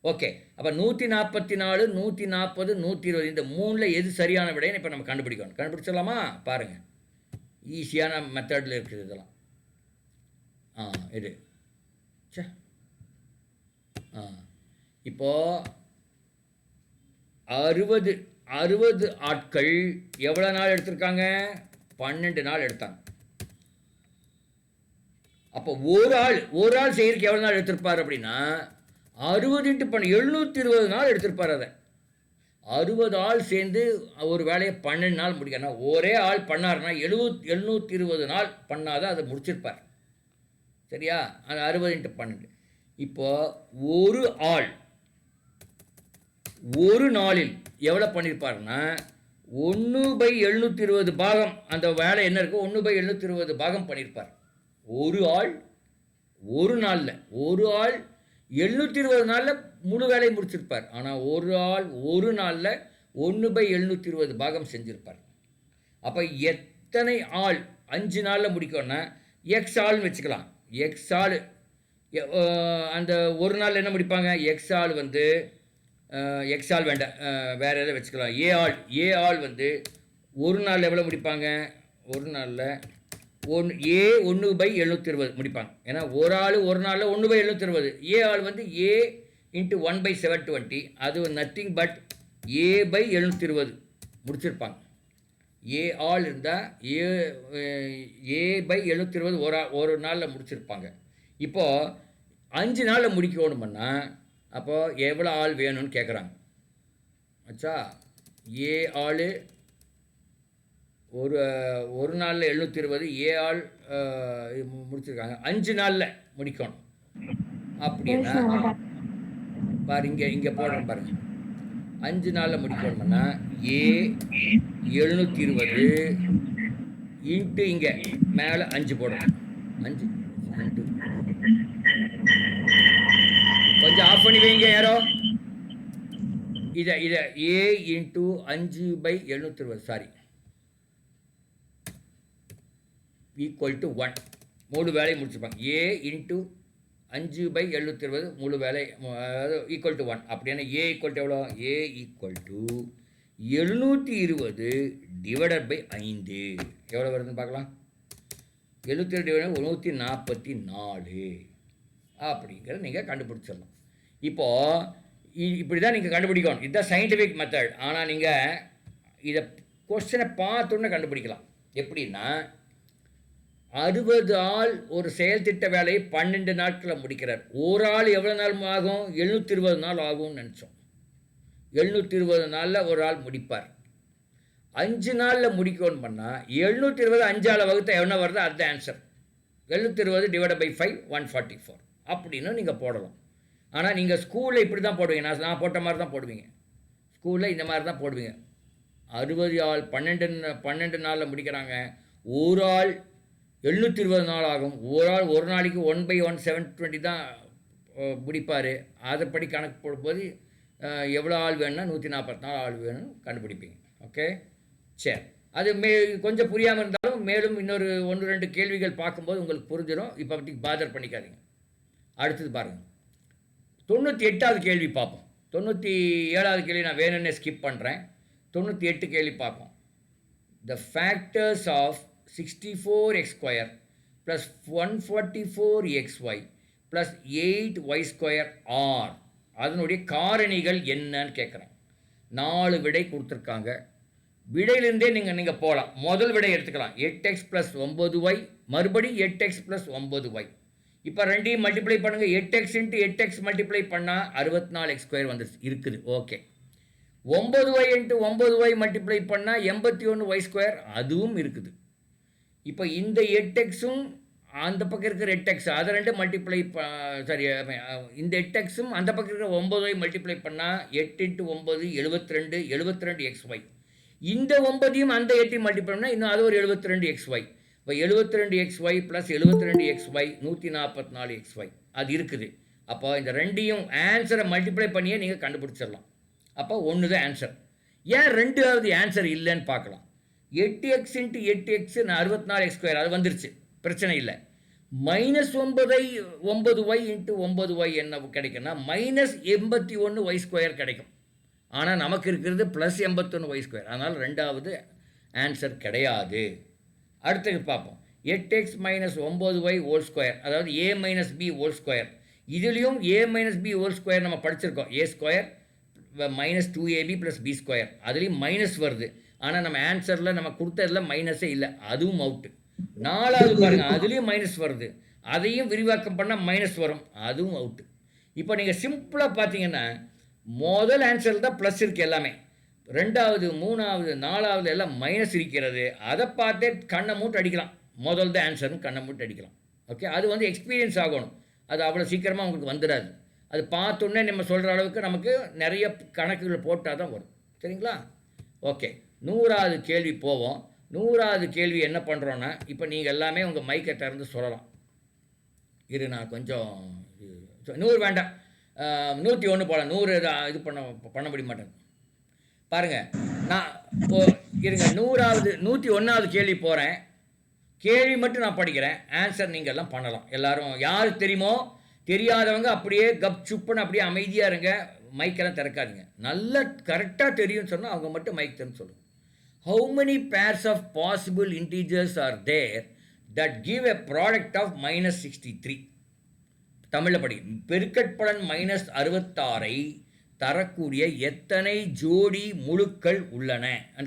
S1: ஓகே, அப்போ 144, 140, 120 இந்த 3ல் எது சரியான விடைன்னு இப்போ நம்ம கண்டுபிடிக்கணும். கண்டுபிடிச்சிடலாமா? பாருங்கள், ஈஸியான மெத்தடில் இருக்குது இதெல்லாம். இது இப்போது 60 ஆட்கள் எவ்வளோ நாள் எடுத்திருக்காங்க? 12 நாள் எடுத்தாங்க. அப்போ ஒரு ஆள் செய்யறதுக்கு எவ்வளோ நாள் எடுத்திருப்பார் அப்படின்னா 60 × 12 720 நாள் எடுத்திருப்பார். அதை 60 ஆள் சேர்ந்து ஒரு வேலையை 12 நாள் முடிக்கணும். ஒரே ஆள் பண்ணார்னா 720 நாள் பண்ணாதான் அதை முடிச்சிருப்பார். சரியா? அது 60 × 12. இப்போது ஒரு ஆள் ஒரு நாளில் எவ்வளோ பண்ணியிருப்பாருன்னா 1/720 பாகம். அந்த வேலை என்ன இருக்கோ 1/720 பாகம் பண்ணியிருப்பார். ஒரு ஆள் ஒரு நாளில் 720 நாளில் முழு வேலையை முடிச்சிருப்பார். ஆனால் ஒரு ஆள் ஒரு நாளில் 1/720 பாகம் செஞ்சுருப்பார். அப்போ எத்தனை ஆள் 5 நாளில் முடிக்கணும்னா எக்ஸ் ஆள்னு வச்சுக்கலாம். எக்ஸ் ஆள் அந்த ஒரு நாள் என்ன முடிப்பாங்க? எக்ஸ் ஆள் வந்து எக்ஸ் ஆள் வேண்டாம், வேறு எதாவது வச்சுக்கலாம். ஏ ஆள் வந்து ஒரு நாள் எவ்வளோ முடிப்பாங்க? ஒரு நாளில் 1/720 முடிப்பாங்க. ஏன்னா ஒரு ஆள் ஒரு நாளில் 1/720. ஏ ஆள் வந்து A × 1/720. அது நத்திங் பட் A/720 முடிச்சிருப்பாங்க. ஏ ஆள் இருந்தால் A/720 ஒரு நாளில் முடிச்சிருப்பாங்க. இப்போது 5 நாளில் முடிக்கணும்னா அப்போது எவ்வளோ ஆள் வேணும்னு கேட்குறாங்க. ஆச்சா ஏ ஆள் ஒரு நாளில் 720, ஏ ஆள் முடிச்சிருக்காங்க 5 நாளில் முடிக்கணும். அப்படின்னா பாரு இங்கே போடுறோம் பாருங்க, 5 நாளில் முடிக்கணும்னா ஏ 720 இன்ட்டு இங்கே மேலே 5 போடணும். 5 இன்ட்டு கொஞ்சம் ஆஃப் பண்ணி வைங்க யாரோ. இதை A into 5/720 sorry equal to 1. 3 வேலையை முடிச்சுப்பாங்க. ஏ இன்ட்டு 5/720 முழு வேலை, அதாவது ஈக்குவல் டு 1. அப்படின்னா ஏ ஈக்குவல் டு எவ்வளோ? ஏ ஈக்குவல் டு 720 டிவைடட் பை 5 எவ்வளோ வருதுன்னு பார்க்கலாம். 720 144 அப்படிங்கிற நீங்கள் கண்டுபிடிச்சிடலாம். இப்போது இப்படி தான் நீங்கள் கண்டுபிடிக்கணும். இதுதான் சயின்டிஃபிக் மெத்தட். ஆனால் நீங்கள் இதை கொஸ்டினை பார்த்தோன்னே கண்டுபிடிக்கலாம். எப்படின்னா 60 ஆள் ஒரு செயல் திட்ட வேலையை 12 நாட்களில் முடிக்கிறார். ஒரு ஆள் எவ்வளோ நாள் ஆகும்? 720 நாள் ஆகும்னு நினச்சோம். 720 நாளில் ஒரு ஆள் முடிப்பார். 5 நாளில் முடிக்கணும்னு பண்ணால் 720 5ஆல் வகுத்த என்ன வருது அதுதான் ஆன்சர். 720 டிவைட் பை 5 144 அப்படின்னு நீங்கள் போடலாம். ஆனால் நீங்கள் ஸ்கூலில் இப்படி தான் போடுவீங்க. நான் போட்ட மாதிரி தான் போடுவீங்க. ஸ்கூலில் இந்த மாதிரி தான் போடுவீங்க. 60 ஆள் 12 நாளில் முடிக்கிறாங்க. ஒரு ஆள் 720 நாள் ஆகும். ஒரு ஆள் ஒரு நாளைக்கு 1/1 720 தான் முடிப்பார். அதைப்படி கணக்கு போடும்போது எவ்வளோ ஆள் வேணும்னா 144 ஆள் வேணும்னு கண்டுபிடிப்பீங்க. ஓகே, சரி. அது கொஞ்சம் புரியாமல் இருந்தாலும் மேலும் இன்னொரு 1-2 கேள்விகள் பார்க்கும்போது உங்களுக்கு புரிஞ்சிடும். இப்போ பற்றி பாதர் பண்ணிக்காதீங்க. அடுத்தது பாருங்கள், 98வது கேள்வி பார்ப்போம். 97வது கேள்வி நான் வேணும்னே ஸ்கிப் பண்ணுறேன். 98 கேள்வி பார்ப்போம். The factors of 64x² plus 144xy plus 8y² are அதனுடைய காரணிகள் என்னன்னு கேட்குறேன். 4 விடை கொடுத்துருக்காங்க. விடையிலிருந்தே நீங்கள் போகலாம். முதல் விடை எடுத்துக்கலாம். 8x + 9y மறுபடி 8x + 9y. இப்போ ரெண்டையும் மல்டிப்ளை பண்ணுங்கள். 8x × 8x மல்டிப்ளை பண்ணால் 64x² வந்துடுச்சு இருக்குது. ஓகே. 9y × 9y மல்டிப்ளை பண்ணால் 81y², அதுவும் இருக்குது. இப்போ இந்த 8xம் அந்த பக்கம் இருக்கிற 8x அதை ரெண்டு மல்டிப்ளை சாரி இந்த 8xம் அந்த பக்கம் இருக்கிற 9y மல்டிப்ளை பண்ணால் 8 × 9 72 72xy. இந்த 9ஐயும் அந்த 8ஐயும் மல்டிப்ளை பண்ணால் இன்னும் அது ஒரு 72xy. இப்போ 72xy + 72xy 144xy அது இருக்குது. அப்போ இந்த ரெண்டையும் ஆன்சரை மல்டிப்ளை பண்ணியே நீங்கள் கண்டுபிடிச்சிடலாம். அப்போ ஒன்று தான் ஆன்சர். ஏன் 2வது ஆன்சர் இல்லைன்னு பார்க்கலாம். 8x × 8x 64x² அது வந்துருச்சு, பிரச்சனை இல்லை. -9y × 9y என்ன கிடைக்குன்னா -81y² கிடைக்கும். ஆனால் நமக்கு இருக்கிறது +81y². அதனால் 2வது ஆன்சர் கிடையாது. அடுத்தது பார்ப்போம். 8x - 9y² அதாவது a - b². இதுலேயும் a - b² நம்ம படிச்சிருக்கோம். a² - 2ab + b². அதுலேயும் மைனஸ் வருது. ஆனால் நம்ம ஆன்சரில் நம்ம கொடுத்ததில் மைனஸே இல்லை, அதுவும் அவுட்டு. 4வது பாருங்கள், அதுலேயும் மைனஸ் வருது. அதையும் விரிவாக்கம் பண்ணால் மைனஸ் வரும், அதுவும் அவுட்டு. இப்போ நீங்கள் சிம்பிளாக பார்த்தீங்கன்னா முதல் ஆன்சரில் தான் ப்ளஸ் இருக்குது எல்லாமே. 2வது 3வது 4வது எல்லாம் மைனஸ் இருக்கிறது. அதை பார்த்தே கண்ணை மூட்டு அடிக்கலாம். முதல் தான் ஆன்சர்னு கண்ணை மூட்டு அடிக்கலாம். ஓகே, அது வந்து எக்ஸ்பீரியன்ஸ் ஆகணும். அது அவ்வளோ சீக்கிரமாக உங்களுக்கு வந்துடாது. அது பார்த்தோன்னே நம்ம சொல்கிற அளவுக்கு நமக்கு நிறைய கணக்குகள் போட்டால் தான் வரும். சரிங்களா? ஓகே, 100வது கேள்வி போவோம். 100வது கேள்வி என்ன பண்ணுறோன்னா, இப்போ நீங்கள் எல்லாமே உங்கள் மைக்கை திறந்து சொல்லலாம். இரு, நான் கொஞ்சம் 100 வேண்டாம், 101 போகலாம். 100 இது பண்ண முடிய மாட்டேன். பாருங்கள், நான் இருங்க 101வது கேள்வி போகிறேன். கேள்வி மட்டும் நான் படிக்கிறேன், ஆன்சர் நீங்கள் எல்லாம் பண்ணலாம். எல்லோரும் யார் தெரியுமோ தெரியாதவங்க அப்படியே கப் சுப்புன்னு அப்படியே அமைதியாக இருங்க, மைக்கெல்லாம் திறக்காதீங்க. நல்லா கரெக்டாக தெரியும்னு சொன்னால் அவங்க மட்டும் மைக் திறந்து சொல்லுங்கள். How many pairs of possible integers are there that give a product of -63? தமிழில் படி. பெருக்கற்பலன் -66ஐ தரக்கூடிய எத்தனை ஜோடி முழுக்கள் உள்ளன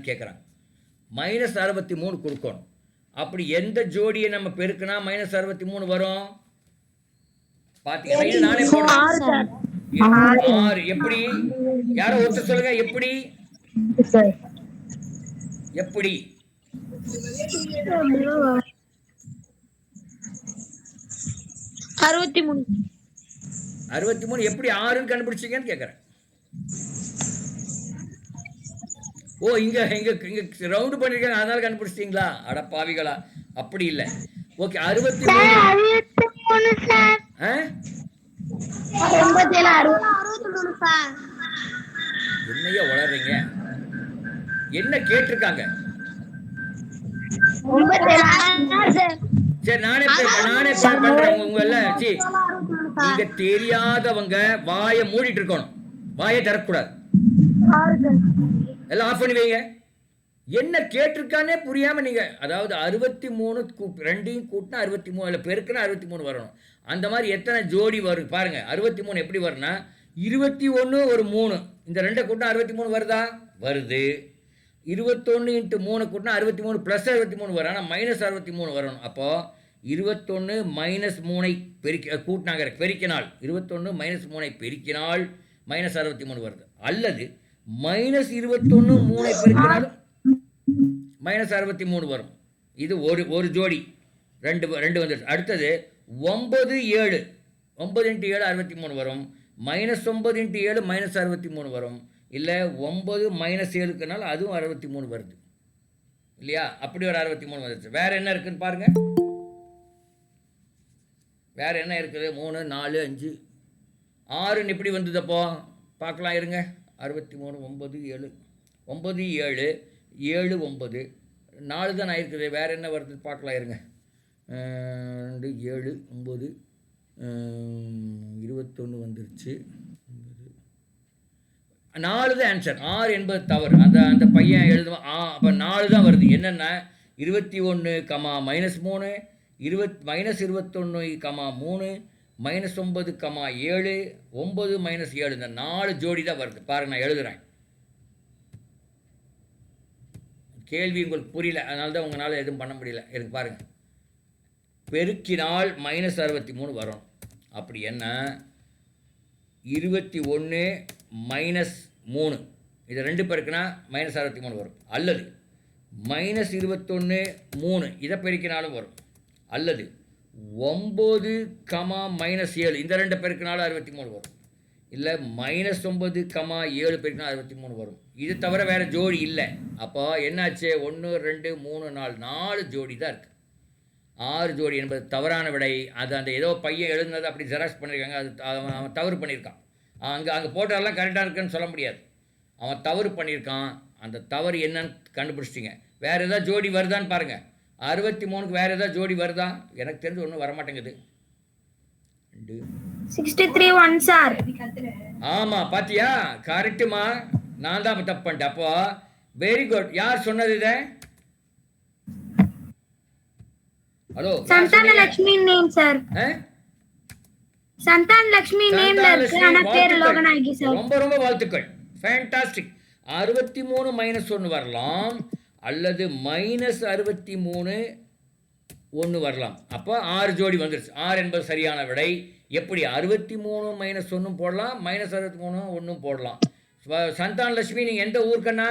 S1: கேட்குறாங்க. -63 கொடுக்கணும். அப்படி எந்த ஜோடியை நம்ம பெருக்குனா -63 வரும்? பார்த்தீங்கன்னா நானே போடுறேன். 6 எப்படி? யாரோ ஒருத்தர் சொல்லுங்க எப்படி?
S2: சார்
S1: எப்படி?
S2: 63.
S1: 63 எப்படி 6ன்னு கண்டுபிடிச்சீங்கன்னு கேட்குறேன். ஓ இங்க இங்க இங்க ரவுண்டு பண்ணிருக்காங்க அதனால கண்டுபிடிச்சிட்டீங்களா? அட பாவிகளா, அப்படி இல்லை. ஓகே 63.
S2: 63 சார்.
S1: ஆ?
S2: 87 63 சார்.
S1: என்னையா வளர்றீங்க? என்ன கேட்டிருக்காங்க?
S2: 87 சார்.
S1: சரி நானே பண்றேன். உங்கள சி நீங்க தெரியாதவங்க வாயை மூடிட்டு இருக்கணும், வாயை திறக்கக்கூடாது. எல்லாம் ஆஃப் பண்ணி வைங்க. என்ன கேட்டிருக்கானே புரியாம நீங்க, அதாவது 63 ரெண்டையும் கூட்டினா 63, அதில் பெருக்குனா 63 வரணும். அந்த மாதிரி எத்தனை ஜோடி வரும் பாருங்க. 63 எப்படி வரும்னா 21 ஒரு 3, இந்த ரெண்டை கூட்டினா 63 வருதா? வருது. 21 × 3 கூட்டினா 63 ப்ளஸ் 63 வரும். ஆனால் மைனஸ் 63 வரணும். அப்போது 21 மைனஸ் 3 கூட்டினாங்க பெருக்கினால் 21 மைனஸ் 3 பெருக்கினால் மைனஸ் 63 வருது. அல்லது மைனஸ் 21 3 பெருக்கினாலும் மைனஸ் 63 வரும். இது ஒரு ஜோடி, ரெண்டு வந்துடுச்சு. அடுத்தது 9 7, 9 × 7 63 வரும். மைனஸ் 9 × 7 மைனஸ் 63 வரும். இல்லை 9 மைனஸ் 7க்குனால அதுவும் 63 வருது இல்லையா? அப்படி ஒரு 63 வந்துடுச்சு. வேறு என்ன இருக்குதுன்னு பாருங்கள். வேறு என்ன இருக்குது? 3 4 5 6ன்னு எப்படி வந்ததப்போ பார்க்கலாம் இருங்க. 63 9 7 9 7 7 9 4 தான் ஆயிருக்குது. வேறு என்ன வருது பார்க்கலாம் இருங்க. 2 7 9 21 வந்துருச்சு. 4 தான் ஆன்சர். 6 என்பது தவறு. அந்த பையன் எழுதுவான். அப்போ 4 தான் வருது. என்னென்னா 21 மைனஸ் 3 மைனஸ் 21 3 மைனஸ் 9 7 9 மைனஸ் 7 இந்த 4 ஜோடி தான் வருது. பாருங்க நான் எழுதுகிறேன். கேள்வி உங்களுக்கு புரியல, அதனால தான் உங்களால் எதுவும் பண்ண முடியல. எனக்கு பாருங்கள், பெருக்கினால் மைனஸ் 63 வரும். அப்படி என்ன 21 மைனஸ் 3 இதை 2 பெருக்கினா மைனஸ் 63 வரும். அல்லது மைனஸ் 21 3 இதை பெருக்கினாலும் வரும். அல்லது 9 மைனஸ் 7 இந்த 2 பெருக்கினாலும் 63 வரும். இல்லை மைனஸ் 9 7 பெருக்கினா 63 வரும். இது தவிர வேறு ஜோடி இல்லை. அப்போ என்னாச்சு? 1 2 3 4 ஜோடி தான் இருக்குது. 6 ஜோடி என்பது தவறான விடை. அது அந்த ஏதோ பையன் எழுதுனது அப்படி ஜெராக்ஸ் பண்ணியிருக்காங்க. அது அவன் தவறு பண்ணியிருக்கான். அங்கே போட்டாலாம் கரெக்டாக இருக்குன்னு சொல்ல முடியாது. அவன் தவறு பண்ணியிருக்கான். அந்த தவறு என்னன்னு கண்டுபிடிச்சிட்டிங்க. வேறு ஏதாவது ஜோடி வருதான்னு பாருங்கள். 63க்கு வேறு ஏதாவது ஜோடி வருதா? எனக்கு தெரிஞ்சு ஒன்றும் வரமாட்டேங்குது.
S2: 63 1 சார்.
S1: ஆமாம் பாத்தியா, கரெக்டுமா. நான் தான் தப்பு பண்ணிட்டேன். அப்போ வெரி குட். யார் சொன்னது இதை? ஹலோ,
S2: சந்தான லட்சுமி நேம் சார். சந்தான லட்சுமி நேம்ல இருக்கு, ஆனா பேர் லோகநாயகி சார்.
S1: ரொம்ப ரொம்ப வாழ்த்துக்கள். ஃபேண்டாஸ்டிக். 63 மைனஸ் 1 வரலாம், அல்லது மைனஸ் 63 1 வரலாம். அப்போ 6 ஜோடி வந்துருச்சு. 6 என்பது சரியான விடை. எப்படி? 63 மைனஸ் 1 போடலாம், மைனஸ் 63 1 போடலாம். சந்தான லட்சுமி, நீங்கள் எந்த ஊருக்கண்ணா?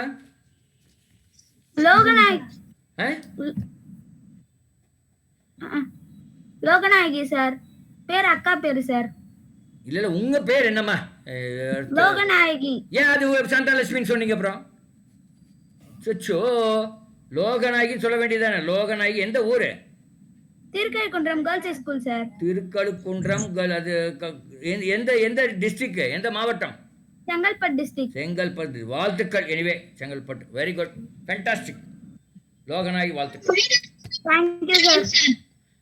S2: லோகநாயகி சார். பேர் அக்கா பேரு சார்.
S1: இல்லை உங்க பேர் என்னம்மா?
S2: லோகநாயகி.
S1: ஏன் அது சந்தான லட்சுமின்னு சொன்னீங்க? அப்புறம் சொச்சோ லோகநாயகின்னு சொல்ல வேண்டியதானே. லோகநாயகி எந்த ஊர்?
S2: Thirukazhukundram girls school sir.
S1: Thirukazhukundram. அது எந்த எந்த டிஸ்ட்ரிக்ட், எந்த மாவட்டம்?
S2: செங்கல்பட்டு டிஸ்ட்ரிக்ட்.
S1: செங்கல்பட்டு. வாழ்த்துக்கள். Anyway Chengalpattu, very good, fantastic. Loganayaki வாழ்த்துக்கள்.
S2: Thank you sir.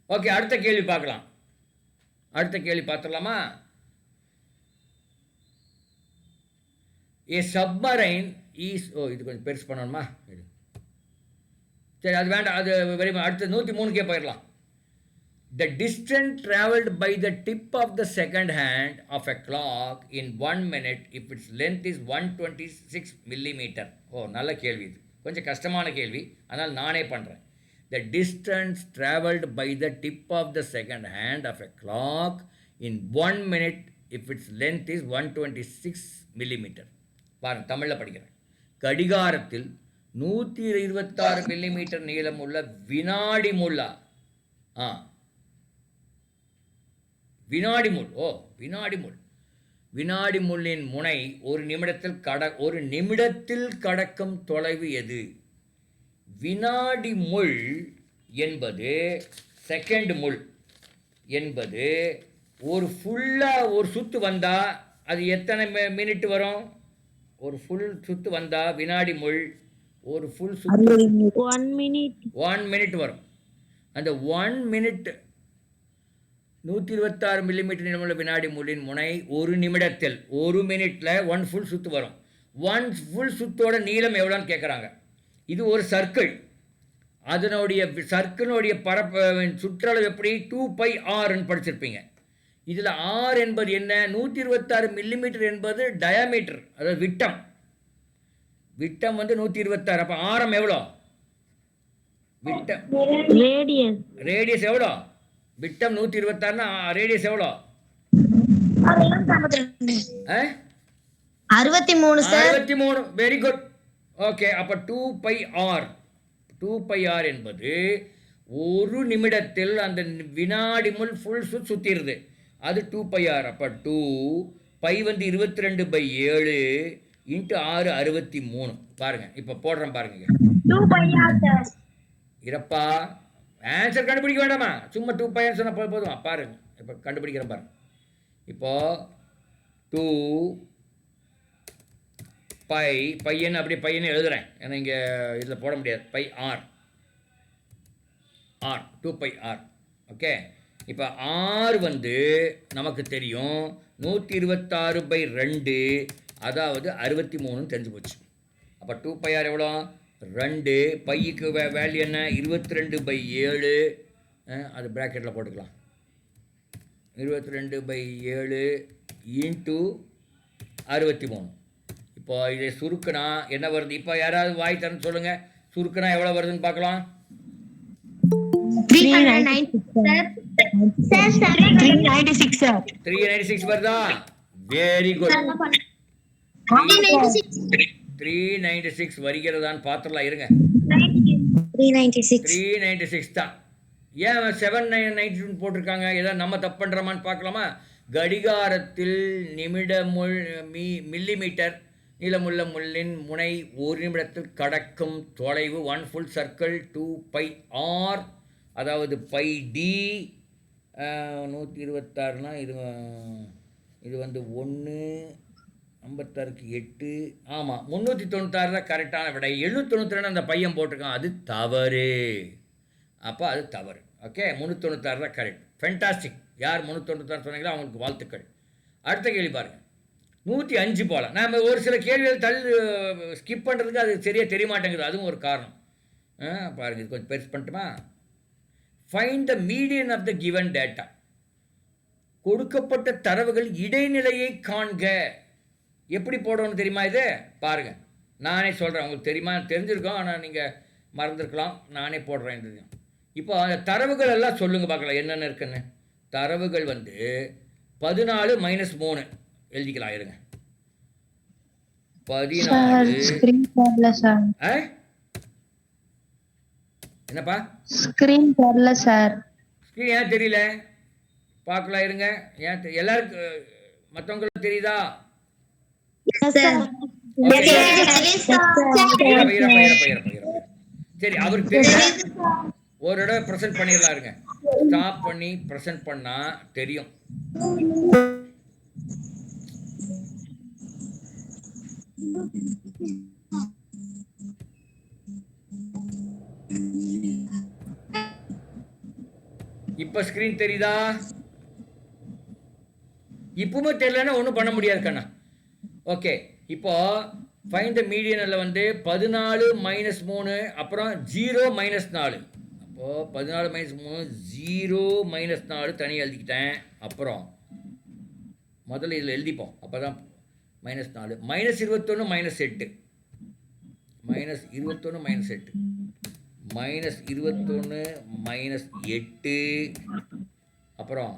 S1: ஓகே, அடுத்த கேள்வி பார்க்கலாம். அடுத்த கேள்வி பார்த்துடலாமா? ஏ சப்மரைன் ஈஸ் இது கொஞ்சம் பெருசு பண்ணணுமா? சரி, அது வேண்டாம், அது வெரி. அடுத்து 103க்கே போயிடலாம். The distance travelled by the tip of the second hand of a clock in 1 minute if its length is 126 millimeter. நல்ல கேள்வி. இது கொஞ்சம் கஷ்டமான கேள்வி, அதனால் நானே பண்ணுறேன். The distance travelled by the tip of the second hand of a clock in 1 minute if it's length is 126 millimetre. பாருங்கள், தமிழில் படிக்கிறேன். கடிகாரத்தில் 126 மில்லிமீட்டர் நீளமுள்ள வினாடி முள்ளா வினாடி முள் வினாடி முள்ளின் முனை ஒரு நிமிடத்தில் கடக்கும் தொலைவு எது? வினாடி முள் என்பது செகண்ட் முள் என்பது ஒரு ஃபுல்லாக ஒரு சுற்று வந்தால் அது எத்தனை மினிட் வரும்? ஒரு ஃபுல் சுற்று வந்தால் வினாடி முள் ஒரு ஃபுல் சுற்று 1 மினிட் வரும். அந்த 1 மினிட் 126 மில்லிமீட்டர் நீளமுள்ள வினாடி முள்ளின் முனை ஒரு நிமிடத்தில், ஒரு மினிட்டில் 1 ஃபுல் சுற்று வரும். 1 ஃபுல் சுற்றோட நீளம் எவ்வளோன்னு கேட்குறாங்க. இது ஒரு சர்க்கிள். அதனுடைய சர்க்கிளுடைய சுற்றளவு எப்படி? 2πrன்னு படிச்சிருப்பீங்க. இதில் ஆர் என்பது என்ன? 126 மில்லிமீட்டர் என்பது டயாமீட்டர், அதாவது விட்டம். விட்டம் வந்து 126. அப்போ ஆரம் எவ்வளோ? விட்டம் ரேடியஸ் எவ்வளோ? விட்டம் 126னா ரேடியஸ் எவ்வளோ? 63. Very good. ஓகே, அப்போ 2πr என்பது ஒரு நிமிடத்தில் அந்த வினாடி முள் ஃபுல் சுற்றிடுது. அது 2πr. அப்போ 2 பை வந்து 22/7 இன்ட்டு 6 63. பாருங்கள், இப்போ போடுறேன் பாருங்க. இருப்பா, ஆன்சர் கண்டுபிடிக்க வேண்டாமா? சும்மா 2πr சொன்னால் போதுமா? பாருங்க, இப்போ கண்டுபிடிக்கிறேன் பாருங்க. இப்போ 2 பையன் அப்படியே பையனை எழுதுறேன், ஏன்னா இங்கே இதில் போட முடியாது. πr 2πr. ஓகே, இப்போ ஆர் வந்து நமக்கு தெரியும் 126/2, அதாவது 63 தெரிஞ்சு போச்சு. அப்போ 2πr எவ்வளோ? 2. பைக்கு வேல்யூ என்ன? 22/7. அது ப்ராக்கெட்டில் போட்டுக்கலாம். 22/7 இன்ட்டு 63. இப்போ இதை சுருக்குனா என்ன வருது? இப்போ யாராவது வாய் தரன்னு சொல்லுங்கள். சுருக்குனா எவ்வளோ வருதுன்னு பார்க்கலாம். 396 வருதா? Very good. 396 வருகிறதான்னு பார்த்துடலாம். இருங்க, 396 தான். ஏன் 792 போட்டிருக்காங்க? ஏதாவது நம்ம தப்பு பண்ணுறோமான்னு பார்க்கலாமா? கடிகாரத்தில் மில்லிமீட்டர் நீளமுள்ள முள்ளின் முனை ஒரு நிமிடத்தில் கடக்கும் தொலைவு 1 ஃபுல் சர்க்கிள் 2πr, அதாவது πd. 126னா இது வந்து 1 56க்கு 8. ஆமாம், 396 தான் கரெக்டான விடை. 792 அந்த பையன் போட்டிருக்கான், அது தவறு. அப்போ அது தவறு. ஓகே, 396 தான் கரெக்ட். ஃபென்டாஸ்டிக். யார் 396 சொன்னீங்களோ அவங்களுக்கு வாழ்த்துக்கள். அடுத்த கேள்வி பாருங்கள். 105 போகலாம். நம்ம ஒரு சில கேள்விகள் ஸ்கிப் பண்ணுறதுக்கு அது சரியாக தெரிய மாட்டேங்குது, அதுவும் ஒரு காரணம். பாருங்கள், இது கொஞ்சம் பெருசு பண்ணிட்டுமா? Find the median of the given data. கொடுக்கப்பட்ட தரவுகள் இடைநிலையை காண்க. எப்படி போடணும்னு தெரியுமா? இது பாருங்கள், நானே சொல்கிறேன். உங்களுக்கு தெரியுமா? தெரிஞ்சிருக்கோம், ஆனால் நீங்கள் மறந்துருக்கலாம். நானே போடுறேன். இது இப்போ அந்த தரவுகள் எல்லாம் சொல்லுங்கள் பார்க்கலாம் என்னென்ன இருக்குன்னு. தரவுகள் வந்து 14 - 3 எழுதிக்கலாம். இருங்க, 14. என்னப்பா?
S2: ஸ்கிரீன் தெரியல சார்.
S1: ஸ்கிரீன் ஏன் தெரியல? பார்க்கலாம், இருங்க. ஏன் எல்லாருக்கும் மற்றவங்களுக்கு தெரியுதா? சரி, அவருக்கு தெரியல. ஒரு தடவை ப்ரெசென்ட் பண்ணிடலாம். இருங்க, ஸ்டாப் பண்ணி ப்ரெசென்ட் பண்ணா தெரியும். இப்போ ஸ்கிரீன் தெரியுதா? இப்பவுமே தெரியலன்னா ஒன்றும் பண்ண முடியாது கண்ணா. ஓகே, இப்போ ஃபைண்ட் த மீடியனில் வந்து 14 - 3, அப்புறம் 0 - 4. அப்போது 14 - 3 0 - 4 தனியாக எழுதிக்கிட்டேன். அப்புறம் முதல்ல இதில் எழுதிப்போம், அப்போ தான் -4. -21 - 8. -21 - 8. -21 - 8. அப்புறம்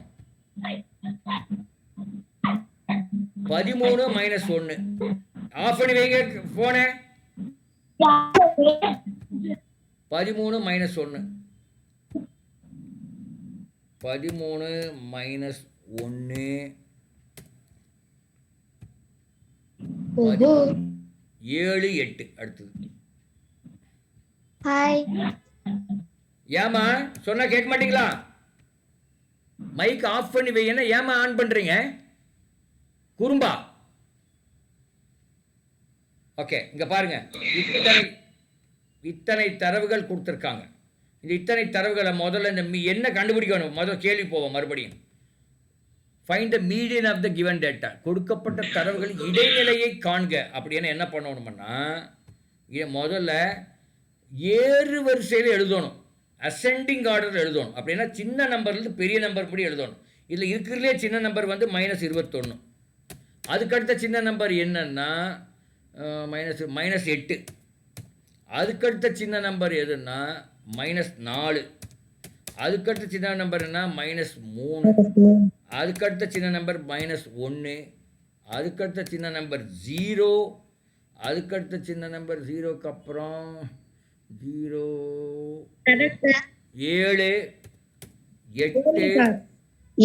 S1: 13 மைனஸ் 1. ஆஃப் பண்ணி வைங்க ஃபோனை. 13 மைனஸ் 1. 13 மைனஸ் 1 7 8. அடுத்தது
S2: ஹாய்.
S1: ஏமா சொன்னா கேட்க மாட்டீங்களா? மைக் ஆஃப் பண்ணி வையன்னா ஏமா ஆன் பண்றீங்க? குறும்பா. ஓகே, இங்க பாருங்க. இத்தனை தரவுகள் கொடுத்துருக்காங்க. இந்த இத்தனை தரவுகளை முதல்ல இந்த என்ன கண்டுபிடிக்கணும்? முதல்ல கேள்வி போவோம் மறுபடியும். Find the median of the given data. கொடுக்கப்பட்ட தரவுகள் இடைநிலையை காண்க. அப்படின்னு என்ன பண்ணணும்னா முதல்ல ஏறு வரிசையில் எழுதணும். அசெண்டிங் ஆர்டர் எழுதணும். அப்படின்னா சின்ன நம்பர்லேருந்து பெரிய நம்பர் படி எழுதணும். இதில் இருக்கிறதுலே சின்ன நம்பர் வந்து -21. அதுக்கடுத்த சின்ன நம்பர் என்னன்னா -8. அதுக்கடுத்த சின்ன நம்பர் எதுன்னா -4. அதுக்கடுத்த சின்ன நம்பர் என்ன -3. அதுக்கடுத்த சின்ன நம்பர் -1. அதுக்கடுத்த சின்ன நம்பர் 0. அதுக்கடுத்த சின்ன நம்பர் 0க்கு அப்புறம் 0 7 8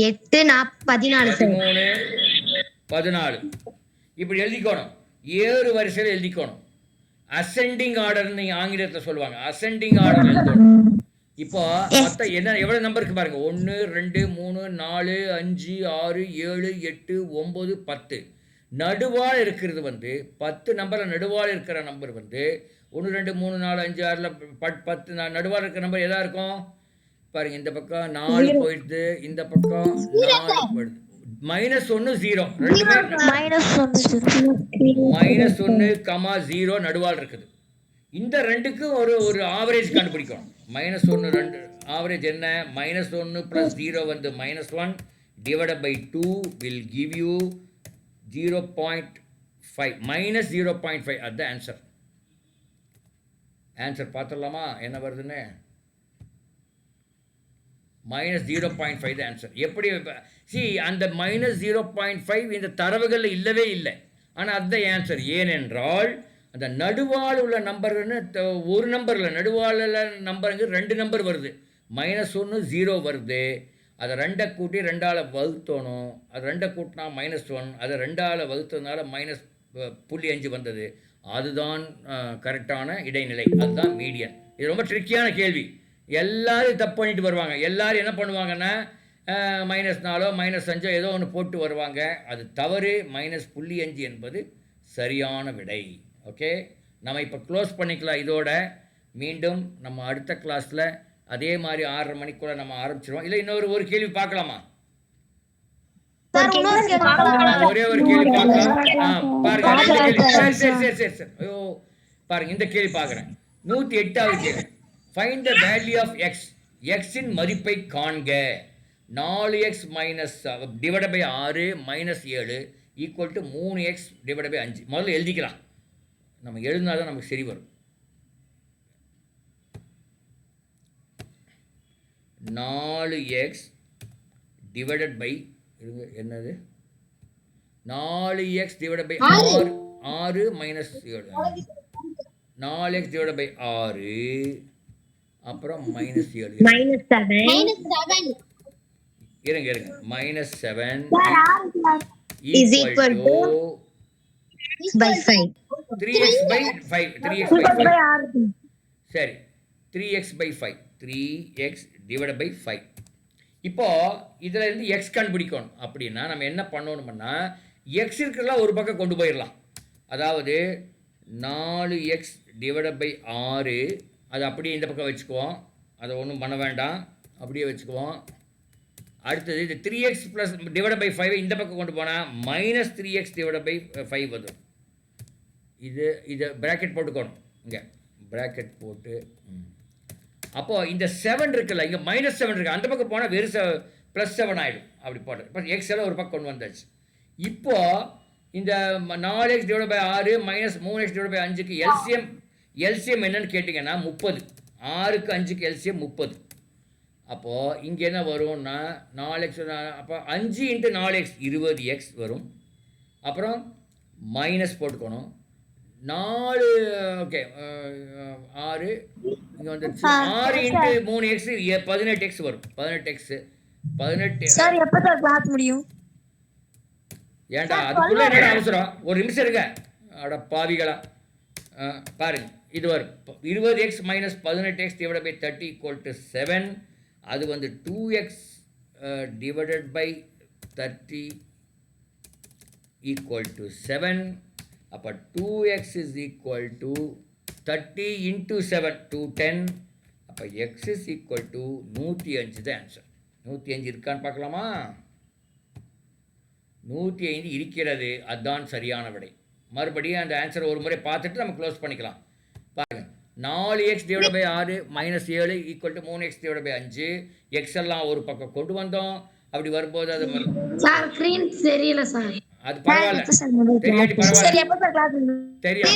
S2: 8 14
S1: 14. இப்படி எழுதிக்கணும். ஏறு வரிசையில் எழுதிக்கணும். அசெண்டிங் ஆர்டர்னு ஆங்கிலத்தில் சொல்லுவாங்க. அசெண்டிங் ஆர்டர் எழுதணும். இப்போ மொத்தம் என்ன எவ்வளோ நம்பருக்கு பாருங்க. 1 2 3 4 5 6 7 8 9 10. நடுவால் இருக்கிறது வந்து 10 நம்பரில் நடுவால் இருக்கிற நம்பர் வந்து 1 2 3 4 5 6 10. நடுவால் இருக்கிற நம்பர் எதா இருக்கும் பாருங்க. இந்த பக்கம் 4 போயிடுது, இந்த பக்கம் 4 போயிடுது. -1 0 ரெண்டுமே -1, 0 நடுவால் இருக்குது. இந்த ரெண்டுக்கும் ஒரு ஆவரேஜ் கண்டுபிடிக்கணும். -1 2 ஆவரேஜ் என்ன? -1 + 0 வந்து -1 divided by 2 will give you 0.5 -0.5. அதுதான் ஆன்சர். ஆன்சர் பார்த்துடலாமா என்ன வருதுன்னு? -0.5 தான் ஆன்சர். எப்படி அந்த -0.5 இந்த தரவுகளில் இல்லவே இல்லை. ஆனால் அதுதான் ஆன்சர். ஏனென்றால் அந்த நடுவால் உள்ள நம்பர்னு ஒரு நம்பர் இல்லை. நடுவால் நம்பருங்க 2 நம்பர் வருது. -1 0 வருது. அதை 2 கூட்டி 2ஆல் வகுத்தணும். அது 2 கூட்டினா -1. அதை 2ஆல் வகுத்ததுனால -0.5 வந்தது. அதுதான் கரெக்டான இடைநிலை. அதுதான் மீடியன். இது ரொம்ப ட்ரிக்கியான கேள்வி. எல்லாரும் தப்பு பண்ணிட்டு வருவாங்க. எல்லாரும் என்ன பண்ணுவாங்கன்னா -4 -5 ஏதோ ஒன்று போட்டு வருவாங்க. அது தவறு. -0.5 என்பது சரியான விடை. ஓகே, நம்ம இப்போ க்ளோஸ் பண்ணிக்கலாம். இதோட மீண்டும் நம்ம அடுத்த கிளாஸில் அதே மாதிரி 6:30 மணிக்குள்ளே நம்ம ஆரம்பிச்சிருவோம். இல்லை இன்னொரு கேள்வி பார்க்கலாமா? ஒரே ஒரு கேள்வி பார்க்கலாம். பாருங்க. சரி. ஐயோ பாருங்க, இந்த கேள்வி பார்க்குறேன். 108வது கேள்வி. Find the value of X. எக்ஸின் மதிப்பை காண்க. 4x divide by 6 -7 equal to 3x divide by 5. முதல்ல எழுதிக்கலாம். நம்ம எழுதினா தான் நமக்கு சரி வரும். 4x டிவைடட் பை என்னது 4x divide by 6 -7 4x divide by 6 அப்புறம் -7 இருங்க -7 is equal to 3x by 5. சரி, 3x by 5. 3x divided by 5. இப்போ இதில் இருந்து x கண்டுபிடிக்கணும். அப்படின்னா நம்ம என்ன பண்ணணும்னா x இருக்கிறதெல்லாம் ஒரு பக்கம் கொண்டு போயிடலாம். அதாவது 4x divided by 6 அது அப்படியே இந்த பக்கம் வச்சுக்குவோம். அதை ஒன்றும் பண்ண வேண்டாம், அப்படியே வச்சுக்குவோம். அடுத்தது இது 3x ப்ளஸ் டிவைட் பை 5 இந்த பக்கம் கொண்டு போனால் -3x டிவைட் பை 5 வரும். இது ப்ராக்கெட் போட்டுக்கணும். இங்கே ப்ராக்கெட் போட்டு அப்போது இந்த 7 இருக்குல்ல, இங்கே -7 இருக்குது. அந்த பக்கம் போனால் வெறும் +7 ஆகிடும். அப்படி போட்டு இப்போ எக்ஸ் எல்லாம் ஒரு பக்கம் கொண்டு வந்தாச்சு. இப்போது இந்த 4x divide by 6 -3x divide by 5க்கு எல்சிஎம் என்னன்னு கேட்டிங்கன்னா 30. 6க்கு 5க்கு எல்சிஎம் 30. அப்போது இங்கே என்ன வரும்னா 4x. அப்போ 5 × 4x 20x வரும். அப்புறம் மைனஸ் போட்டுக்கணும் 4 ஓகே 6 இங்கே வந்துடுச்சு 6 இன்ட்டு 3x 18x வரும் 18x 18
S4: சார் எப்ப சார் கிளாஸ் முடியும்?
S1: ஏன்டா அதுக்குள்ளே என்னடா அவசரம் ஒரு நிமிஷம் இருங்க அட பாவிகளா பாருங்க இது வரும் 20x minus 18x divide by 30 equal to 7 அது வந்து 2x divided by 30 equal to 7 அப்போ 2x is equal to 30 into 7 210 அப்போ x இஸ் ஈக்குவல் டு 105 தான் ஆன்சர் 105 இருக்கான்னு பார்க்கலாமா 105 இருக்கிறது அதுதான் சரியான விடை மறுபடியும் அந்த ஆன்சர் ஒரு முறை பார்த்துட்டு நம்ம க்ளோஸ் பண்ணிக்கலாம் பாருங்கள் 4x divide by 6 minus 7 equal to 3x divide by 5 X எல்லாம் ஒரு பக்கம் கொண்டு வந்தோம் அப்படி வரும்போது அது
S4: சார் ஸ்கிரீன் தெரியல சார்.
S1: அது பரவாயில்ல தெரியாட்டி
S4: சரி
S1: பரவாயில்ல
S4: எப்ப சார் கிளாஸ்
S1: தெரியும்